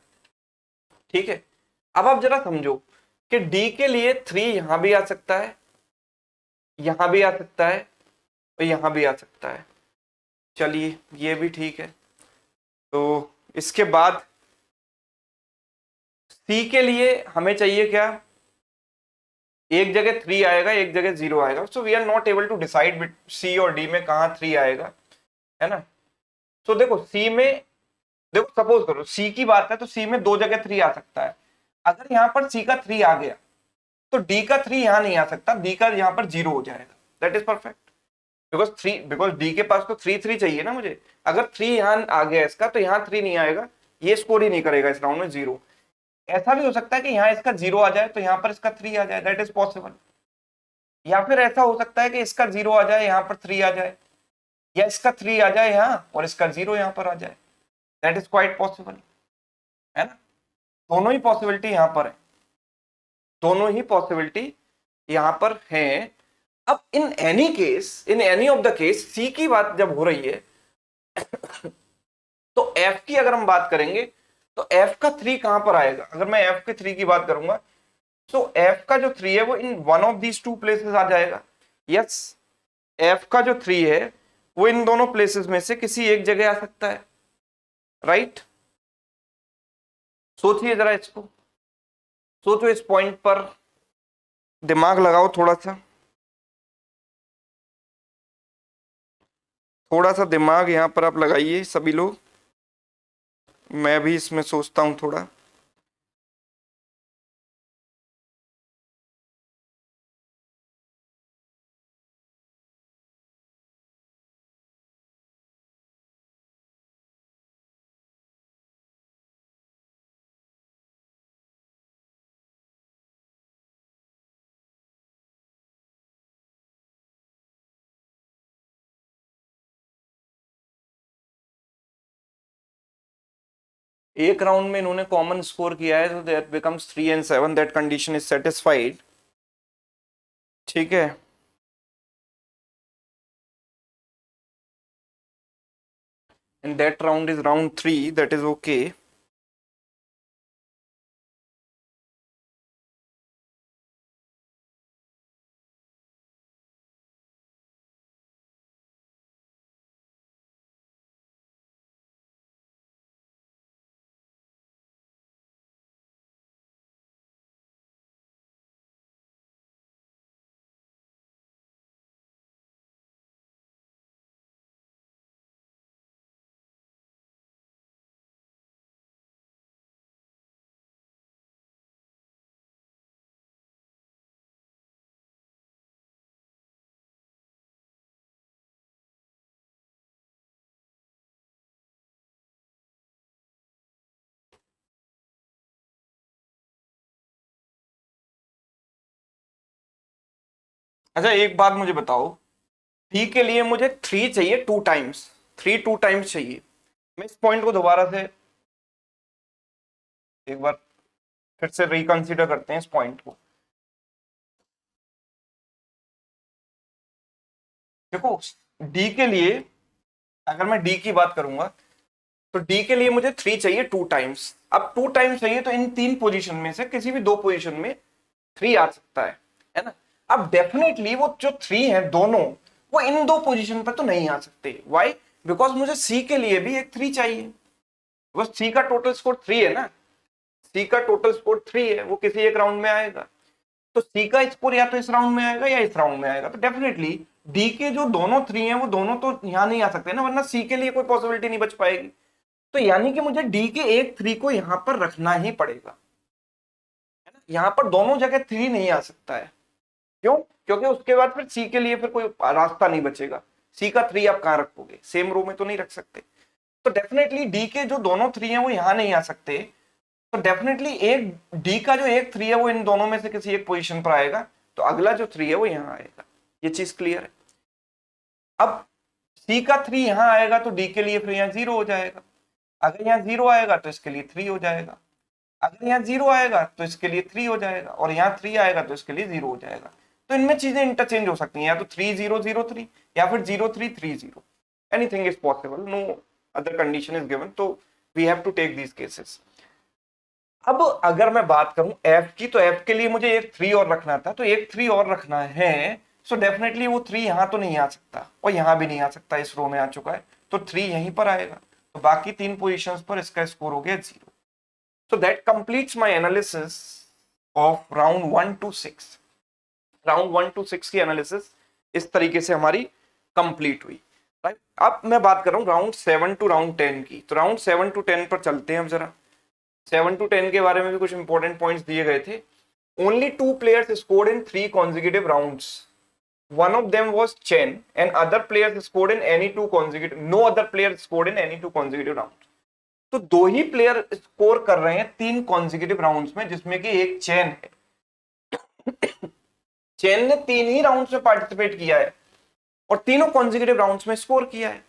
ठीक है, अब आप जरा समझो कि डी के लिए 3 यहां भी आ सकता है, यहां भी आ सकता है और यहां भी आ सकता है। चलिए ये भी ठीक है। तो इसके बाद सी के लिए हमें चाहिए क्या? एक जगह 3 आएगा, एक जगह 0 आएगा। So we are not able to decide C और डी में कहां 3 आएगा, है ना? तो देखो सी में, देखो सपोज करो सी की बात है तो सी में 2 जगह 3 आ सकता है। अगर यहां पर सी का 3 आ गया तो डी का 3 यहां नहीं आ सकता, डी का यहां पर 0 हो जाएगा। That is perfect because D के पास तो 3-3 चाहिए ना मुझे। अगर 3 यहां आ गया इसका तो यहां 3 नहीं आएगा, ये स्कोर ही नहीं करेगा इस राउंड में 0। ऐसा भी हो सकता है कि यहां इसका 0 आ जाए तो यहां पर इसका 3 आ जाए, दैट इज पॉसिबल। या फिर ऐसा हो सकता है कि इसका 0 आ जाए, यहां पर 3 आ जाए, या इसका 3 आ जाए यहां और इसका 0 यहां पर आ जाए, दैट इज क्वाइट पॉसिबल, है ना? दोनों ही पॉसिबिलिटी यहां पर है, दोनों ही पॉसिबिलिटी यहां पर है। अब in any case, in any of the case, C की बात जब हो रही है तो एफ की अगर हम बात करेंगे तो एफ का 3 कहां पर आएगा? अगर मैं एफ के 3 की बात करूंगा तो एफ का जो 3 है वो in one of these 2 places आ जाएगा। यस, एफ का जो 3 है वो इन दोनों प्लेसेस में से किसी एक जगह आ सकता है, राइट? सोचिए जरा इसको, सोचो इस पॉइंट पर, दिमाग लगाओ थोड़ा सा, थोड़ा सा दिमाग यहां पर आप लगाइए सभी लोग। मैं भी इसमें सोचता हूं थोड़ा। एक राउंड में इन्होंने कॉमन स्कोर किया है, तो that becomes 3 and 7, that condition is satisfied. ठीक है, and that round is round 3, that is okay. अच्छा एक बात मुझे बताओ, थ्री के लिए मुझे 3 चाहिए 2 टाइम्स, 3 2 टाइम्स चाहिए। मैं इस पॉइंट को दोबारा से एक बार फिर से रिकंसीडर करते हैं इस पॉइंट को। देखो डी के लिए, अगर मैं डी की बात करूंगा तो डी के लिए मुझे 3 चाहिए 2 टाइम्स। अब 2 टाइम्स चाहिए तो इन 3 पोजीशन में से किसी भी 2 पोजीशन में 3 आ सकता है ना? अब डेफिनेटली वो जो 3 है दोनों, वो इन 2 पोजीशन पर तो नहीं आ सकते। व्हाई? बिकॉज मुझे सी के लिए भी एक 3 चाहिए, बस सी का टोटल स्कोर 3 है ना। सी का टोटल स्कोर 3 है, वो किसी एक राउंड में आएगा। तो सी का स्कोर या तो इस राउंड में आएगा या इस राउंड में आएगा। तो डेफिनेटली डी के जो दोनों 3 हैं वो दोनों तो यहाँ नहीं आ सकते ना, वरना सी के लिए कोई पॉसिबिलिटी नहीं बच पाएगी। तो यानी कि मुझे डी के एक 3 को यहां पर रखना ही पड़ेगा, है ना। यहां पर दोनों जगह 3 नहीं आ सकता है। क्यों? क्योंकि उसके बाद फिर सी के लिए फिर कोई रास्ता नहीं बचेगा। सी का 3 आप कहां रखोगे? सेम रो में तो नहीं रख सकते। तो डेफिनेटली डी के जो दोनों 3 हैं वो यहां नहीं आ सकते। तो डेफिनेटली एक डी का जो एक 3 है वो इन दोनों में से किसी एक पोजीशन पर आएगा। तो अगला जो 3 है वो यहां आएगा। ये चीज क्लियर है। अब सी का 3 यहां आएगा तो डी के लिए फिर यहां 0 हो जाएगा। अगर यहाँ 0 आएगा तो इसके लिए 3 हो जाएगा। अगर यहाँ 0 आएगा तो इसके लिए 3 हो जाएगा, और यहाँ 3 आएगा तो इसके लिए 0 हो जाएगा। तो इनमें चीजें इंटरचेंज हो सकती हैं, या तो 3 0 0 3 या फिर 0 3 3 0। Anything is possible, no other condition is given. तो we have to take these cases. अब अगर मैं बात करूं एफ की, तो एफ के लिए मुझे एक 3 और रखना था, तो एक 3 और रखना है। सो डेफिनेटली वो 3 यहां तो नहीं आ सकता और यहां भी नहीं आ सकता, इस रो में आ चुका है। तो 3 यहीं पर आएगा। तो बाकी 3 पोजीशंस पर इसका स्कोर हो गया 0। So that completes my analysis of round 1 to 6। Round 1 to 6 की एनालिसिस इस तरीके से हमारी कंप्लीट हुई, राइट। अब मैं बात कर रहा हूं राउंड 7 to राउंड 10 की। तो राउंड 7 to 10 पर चलते हैं हम जरा। 7 to 10 के बारे में भी कुछ इंपॉर्टेंट पॉइंट्स दिए गए थे। Only 2 players scored in 3 consecutive rounds. One of them was Chen, and other players scored in any 2 consecutive. No other player scored in any 2 consecutive rounds. तो 2 ही प्लेयर स्कोर कर रहे हैं 3 कॉन्जिक्यूटिव राउंड्स में, जिसमें कि एक चेन है। Chain ने 3 ही राउंड्स में पार्टिसिपेट किया है और तीनों कॉन्जिक्यूटिव राउंड्स में स्कोर किया है।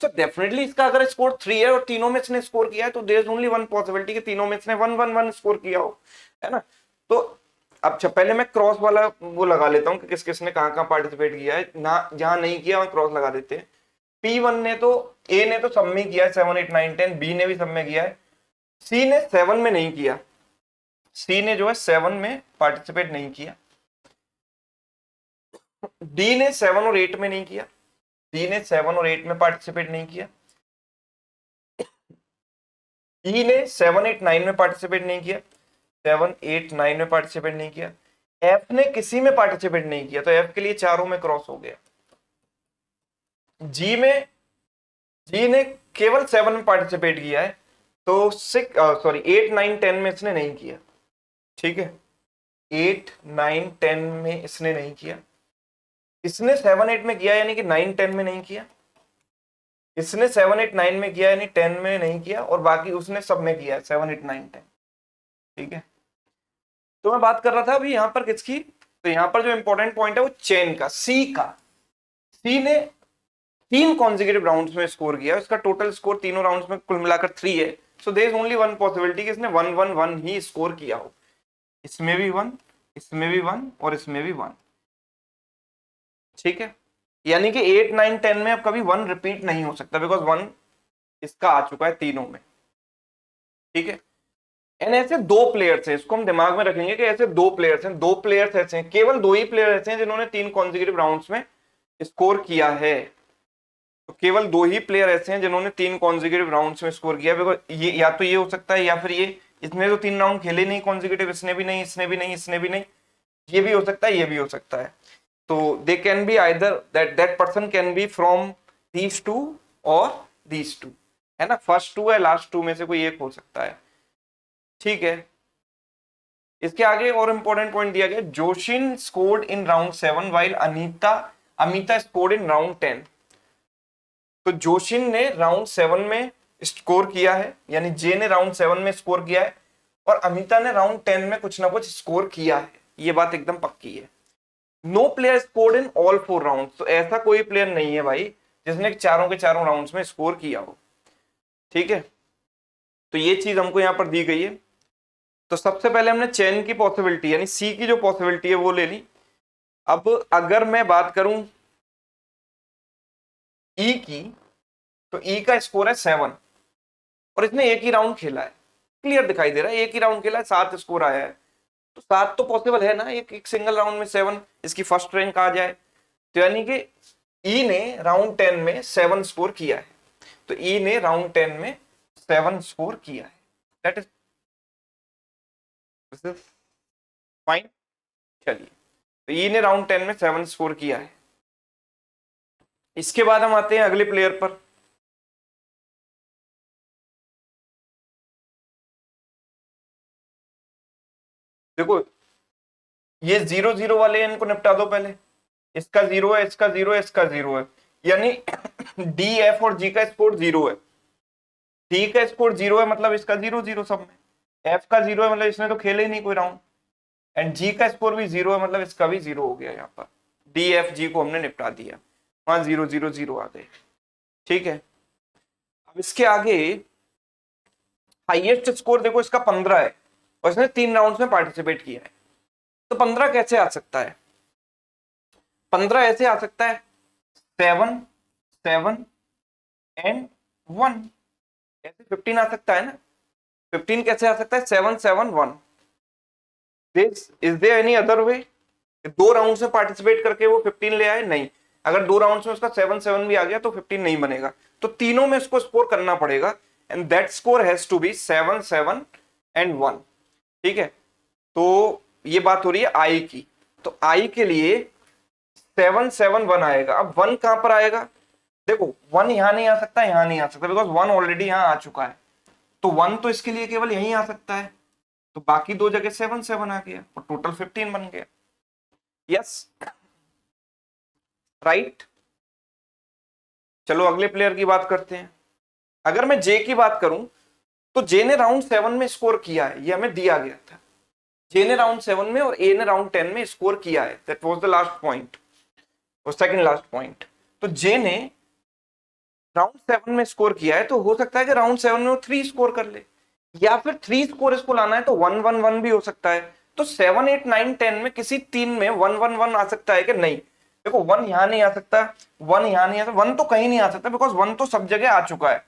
तो डेफिनेटली इसका अगर स्कोर 3 है और तीनों में इसने स्कोर किया है, तो there is only one possibility कि तीनों में इसने 1 1 1 स्कोर किया हो, है ना। तो अच्छा, पहले मैं क्रॉस वाला वो लगा लेता हूं कि किस किसने कहां पार्टिसिपेट किया है ना। जहां नहीं किया वहां क्रॉस लगा देते हैं। P1 ने तो, ए ने तो सब में किया है 7 8 9 10, बी ने भी सब में किया है। सी ने 7 में नहीं किया। सी ने जो है 7 में पार्टिसिपेट नहीं किया। डी ने 7 और 8 में नहीं किया। डी ने 7 और 8 में पार्टिसिपेट नहीं किया। ई ने 7 8 9 में पार्टिसिपेट नहीं किया। 7 8 9 में पार्टिसिपेट नहीं किया। एफ ने किसी में पार्टिसिपेट नहीं किया, तो एफ के लिए चारों में क्रॉस हो गया। जी ने केवल 7 में पार्टिसिपेट किया है, तो 8 9 10 में इसने नहीं किया। ठीक है, 8 9 10 में इसने नहीं किया। इसने 7 8 में किया यानी कि 9 10 में नहीं किया। इसने 7 8 9 में किया यानी 10 में नहीं किया, और बाकी उसने सब में किया है 7 8 9 10। ठीक है, तो मैं बात कर रहा था अभी यहां पर किसकी, तो यहां पर जो इंपॉर्टेंट पॉइंट है वो चेन का, सी का। सी ने 3 कॉन्जिक्यूटिव राउंड्स में स्कोर किया। इसका टोटल स्कोर तीनों राउंड्स में कुल मिलाकर 3 है। So there is only one possibility कि इसने 1 1 1 ही स्कोर किया हो। इसमें भी 1, इसमें भी 1 और इसमें भी 1। ठीक है, यानी कि 8 9 10 में अब कभी 1 रिपीट नहीं हो सकता, बिकॉज 1 इसका आ चुका है तीनों में। ठीक है, एंड ऐसे 2 प्लेयर्स हैं, इसको हम दिमाग में रखेंगे कि ऐसे 2 प्लेयर्स हैं। 2 प्लेयर्स ऐसे हैं, केवल 2 ही प्लेयर ऐसे हैं जिन्होंने 3 कॉन्जिक्यूटिव राउंड्स में स्कोर किया है। तो केवल 2 ही प्लेयर ऐसे हैं जिन्होंने 3 कॉन्जिक्यूटिव राउंड्स में स्कोर किया। बिकॉज ये या तो ये हो सकता है, या फिर ये, इसने तो 3 राउंड खेले नहीं कॉन्जिक्यूटिव, इसने भी नहीं, इसने भी नहीं, इसने भी नहीं। ये भी हो सकता है, ये भी हो सकता है। तो they can be either that person can be from these 2 और दीज 2, है ना। फर्स्ट 2 है, लास्ट 2 में से कोई एक हो सकता है। ठीक है, इसके आगे और इंपॉर्टेंट पॉइंट दिया गया, Joshin scored in round 7 while Amita scored in round 10। तो जोशिन ने राउंड 7 में स्कोर किया है, यानी जे ने राउंड 7 में स्कोर किया है, और अमिता ने राउंड 10 में कुछ ना कुछ स्कोर किया है। ये बात एकदम पक्की है। No player scored in all 4 round. तो ऐसा कोई प्लेयर नहीं है भाई जिसने चारों के चारों राउंड्स में स्कोर किया हो। ठीक है, तो ये चीज हमको यहां पर दी गई है। तो सबसे पहले हमने चेन की पॉसिबिलिटी यानी सी की जो पॉसिबिलिटी है वो ले ली। अब अगर मैं बात करूं ई की, तो ई का स्कोर है 7 और इसने एक ही राउंड खेला है। क्लियर दिखाई दे रहा है, एक ही राउंड खेला है, 7 स्कोर आया है। तो 7 तो पॉसिबल है ना, एक सिंगल राउंड में 7 इसकी फर्स्ट रैंक आ जाए। तो यानी कि ई ने राउंड 10 में 7 स्कोर किया है। तो ई ने राउंड 10 में 7 स्कोर किया है। That is this is fine. चलिए, तो ये ने राउंड 10 में 7 स्कोर किया है। इसके बाद हम आते हैं अगले प्लेयर पर। देखो, ये 0-0 वाले इनको निपटा दो पहले। इसका 0 है, इसका 0 है, इसका 0 है, यानी डी, एफ और जी का स्कोर 0 है। डी का स्कोर 0 है, मतलब इसका 0-0 सब में। एफ का 0 है, मतलब इसने तो खेले ही नहीं कोई राउंड। एंड जी का स्कोर भी 0 है, मतलब इसका भी 0 हो गया। यहाँ पर डी, एफ, जी को हमने निपटा दिया, वहां 0-0-0 आ गए। ठीक है, अब इसके आगे हाईएस्ट स्कोर देखो, इसका 15 है और इसने 3 राउंड्स में पार्टिसिपेट किया है। तो 15 कैसे आ सकता है? 15 ऐसे आ सकता है, 7, 7 एंड 1, ऐसे 15 आ सकता है ना। 15 कैसे आ सकता है? 7, 7, 1। This is there any other way? 2 round में पार्टिसिपेट करके वो 15 ले आए? नहीं। अगर 2 राउंड में उसका 7, 7 भी आ गया तो 15 नहीं बनेगा। तो तीनों में इसको स्कोर करना पड़ेगा, and that score has to be 7, 7 एंड 1। ठीक है, तो ये बात हो रही है आई की। तो आई के लिए 7, 7, 1 आएगा। अब 1 कहां पर आएगा? देखो, 1 यहां नहीं आ सकता, यहां नहीं आ सकता, बिकॉज 1 ऑलरेडी यहां आ चुका है। तो 1 तो इसके लिए केवल यहीं आ सकता है, तो बाकी 2 जगह 7, 7 आ गया और टोटल 15 बन गया। Yes, right. चलो अगले प्लेयर की बात करते हैं। अगर मैं जे की बात करूं, तो जे ने राउंड 7 में स्कोर किया है, ये हमें दिया गया था। जे ने राउंड 7 में और ए ने राउंड 10 में स्कोर किया है, that was the last point और सेकंड लास्ट पॉइंट। तो जे ने राउंड 7 में स्कोर किया है, तो हो सकता है कि राउंड 7 में वो 3 स्कोर कर ले, या फिर 3 स्कोर इसको लाना है तो 1-1-1 भी हो सकता है। तो 7, 8, 9, 10 में किसी 3 में 1-1-1 आ सकता है कि नहीं? देखो, 1 यहां नहीं आ सकता, 1 यहां नहीं आ सकता, 1 तो कहीं नहीं आ सकता, बिकॉज 1 तो सब जगह आ चुका है।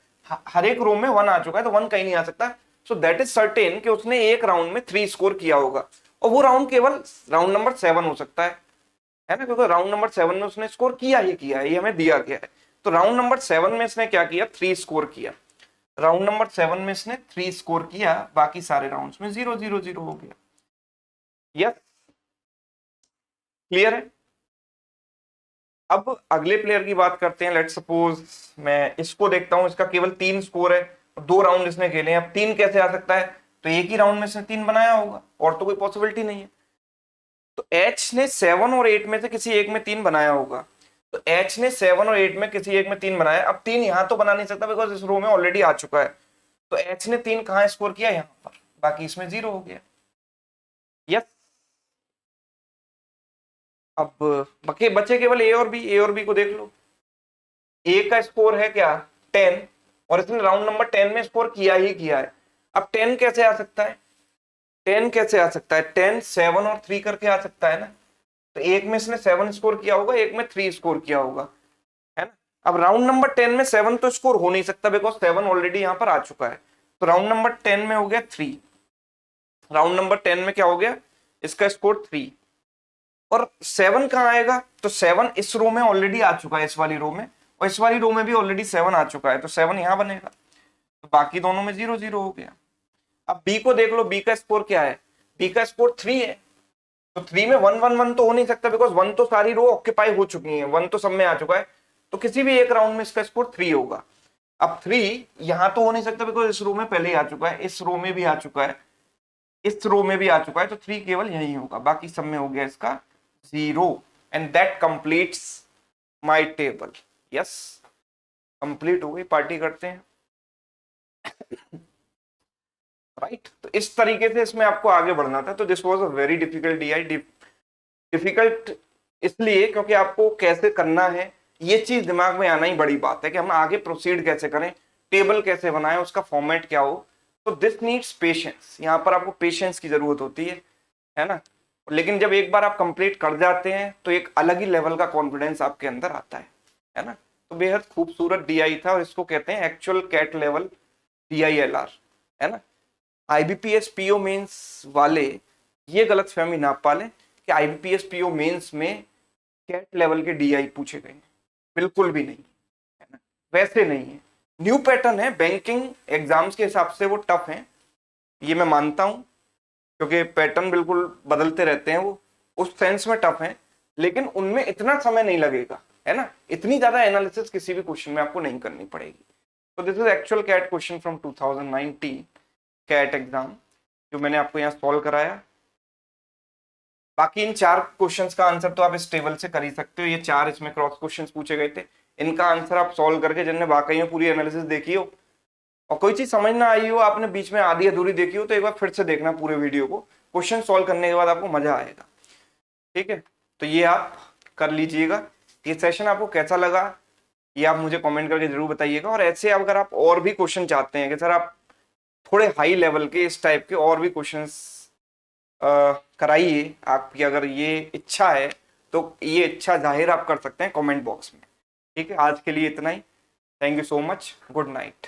हर एक रो में 1 आ चुका है, तो 1 कहीं नहीं आ सकता। सो दैट इज सर्टेन कि उसने एक राउंड में 3 स्कोर किया होगा, और वो राउंड केवल राउंड नंबर 7 हो सकता है ना, क्योंकि राउंड नंबर 7 में उसने स्कोर किया ही किया है, ये हमें दिया गया है। तो राउंड नंबर 7 में इसने क्या किया? 3 स्कोर किया। राउंड नंबर 7 में इसने 3 स्कोर किया, बाकी सारे राउंड्स में 0-0-0 हो गया। यस, क्लियर है। अब अगले प्लेयर की बात करते हैं। लेट सपोज मैं इसको देखता हूं, इसका केवल 3 स्कोर है, 2 राउंड इसने खेले हैं। अब 3 कैसे आ सकता है? तो एक ही राउंड में इसने 3 बनाया होगा, और तो कोई पॉसिबिलिटी नहीं है। तो एच ने 7 और 8 में से किसी एक में 3 बनाया होगा। तो एच ने 7 और 8 में किसी एक में 3 बनाया। अब 3 यहां तो बना नहीं सकता, बिकॉज इस रो में ऑलरेडी आ चुका है। तो एच ने 3 कहां स्कोर किया? यहां पर, बाकी इसमें 0 हो गया। यस, अब बचे केवल ए और बी। ए और बी को देख लो। ए का स्कोर है क्या? 10, और इसने राउंड नंबर 10 में स्कोर किया ही किया है। अब 10 कैसे आ सकता है? 10 कैसे आ सकता है? 10, 7 और 3 करके आ सकता है ना। तो एक में इसने 7 स्कोर किया होगा, एक में 3 स्कोर किया होगा, है ना। अब राउंड नंबर 10 में 7 तो स्कोर हो नहीं सकता, बिकॉज 7 ऑलरेडी यहां पर आ चुका है। तो राउंड नंबर 10 में हो गया 3। राउंड नंबर 10 में क्या हो गया? इसका स्कोर 3। और 7 कहां आएगा? तो 7 इस रो में ऑलरेडी आ चुका है, इस वाली रो में, और इस वाली रो में भी ऑलरेडी 7 आ चुका है, तो 7 यहां बनेगा। तो बाकी दोनों में 0-0 हो गया। अब बी को देख लो। बी का स्कोर क्या है? बी का स्कोर 3 है। तो 3 में 1-1-1 तो हो नहीं सकता, बिकॉज 1 तो सारी रो ऑक्यूपाई हो चुकी है, 1 तो सब में आ चुका है। तो किसी भी एक राउंड में इसका स्कोर 3 होगा। अब 3 यहां तो हो नहीं सकता, बिकॉज इस रो में पहले ही आ चुका है, इस रो में भी आ चुका है, इस रो में भी आ चुका है। तो 3 केवल यही होगा, बाकी सब में हो गया इसका 0। And that completes my table. Yes, complete हो गई। पार्टी करते हैं। राइट, तो इस तरीके से इसमें आपको आगे बढ़ना था। तो this was a very difficult DI. Difficult इसलिए क्योंकि आपको कैसे करना है ये चीज दिमाग में आना ही बड़ी बात है, कि हम आगे प्रोसीड कैसे करें, टेबल कैसे बनाएं, उसका फॉर्मेट क्या हो। तो दिस नीड्स पेशेंस। यहाँ पर आपको पेशेंस की जरूरत होती है ना। लेकिन जब एक बार आप कंप्लीट कर जाते हैं तो एक अलग ही लेवल का कॉन्फिडेंस आपके अंदर आता है ना। तो बेहद खूबसूरत डीआई था, और इसको कहते हैं एक्चुअल कैट लेवल DILR, है ना। IBPS PO मेंस वाले ये गलत फहमी ना पालें कि IBPS PO मेंस में कैट लेवल के DI पूछे गए हैं, बिल्कुल भी नहीं, है ना। वैसे नहीं है, न्यू पैटर्न है। बैंकिंग एग्जाम्स के हिसाब से वो टफ है, ये मैं मानता हूं। क्योंकि पैटर्न बिल्कुल बदलते रहते हैं, वो उस सेंस में टफ है, लेकिन उनमें इतना समय नहीं लगेगा, है ना, इतनी ज्यादा एनालिसिस किसी भी क्वेश्चन में आपको नहीं करनी पड़ेगी। तो this is actual CAT question from 2019 CAT exam, जो मैंने आपको यहाँ सॉल्व कराया। बाकी इन 4 क्वेश्चंस का आंसर तो आप इस टेबल से कर ही सकते हो, ये 4 इसमें क्रॉस क्वेश्चंस पूछे गए थे, इनका आंसर आप सॉल्व करके, जिनने वाकई में पूरी एनालिसिस देखी हो और कोई चीज समझ ना आई हो, आपने बीच में आधी अधूरी देखी हो, तो एक बार फिर से देखना पूरे वीडियो को, क्वेश्चन सॉल्व करने के बाद आपको मजा आएगा। ठीक है, तो ये आप कर लीजिएगा। ये सेशन आपको कैसा लगा ये आप मुझे कमेंट करके जरूर बताइएगा, और ऐसे अगर आप और भी क्वेश्चन चाहते हैं कि सर आप थोड़े हाई लेवल के इस टाइप के और भी क्वेश्चंस कराइए, आपकी अगर ये इच्छा है तो ये इच्छा जाहिर आप कर सकते हैं कमेंट बॉक्स में। ठीक है, आज के लिए इतना ही। Thank you so much, good night.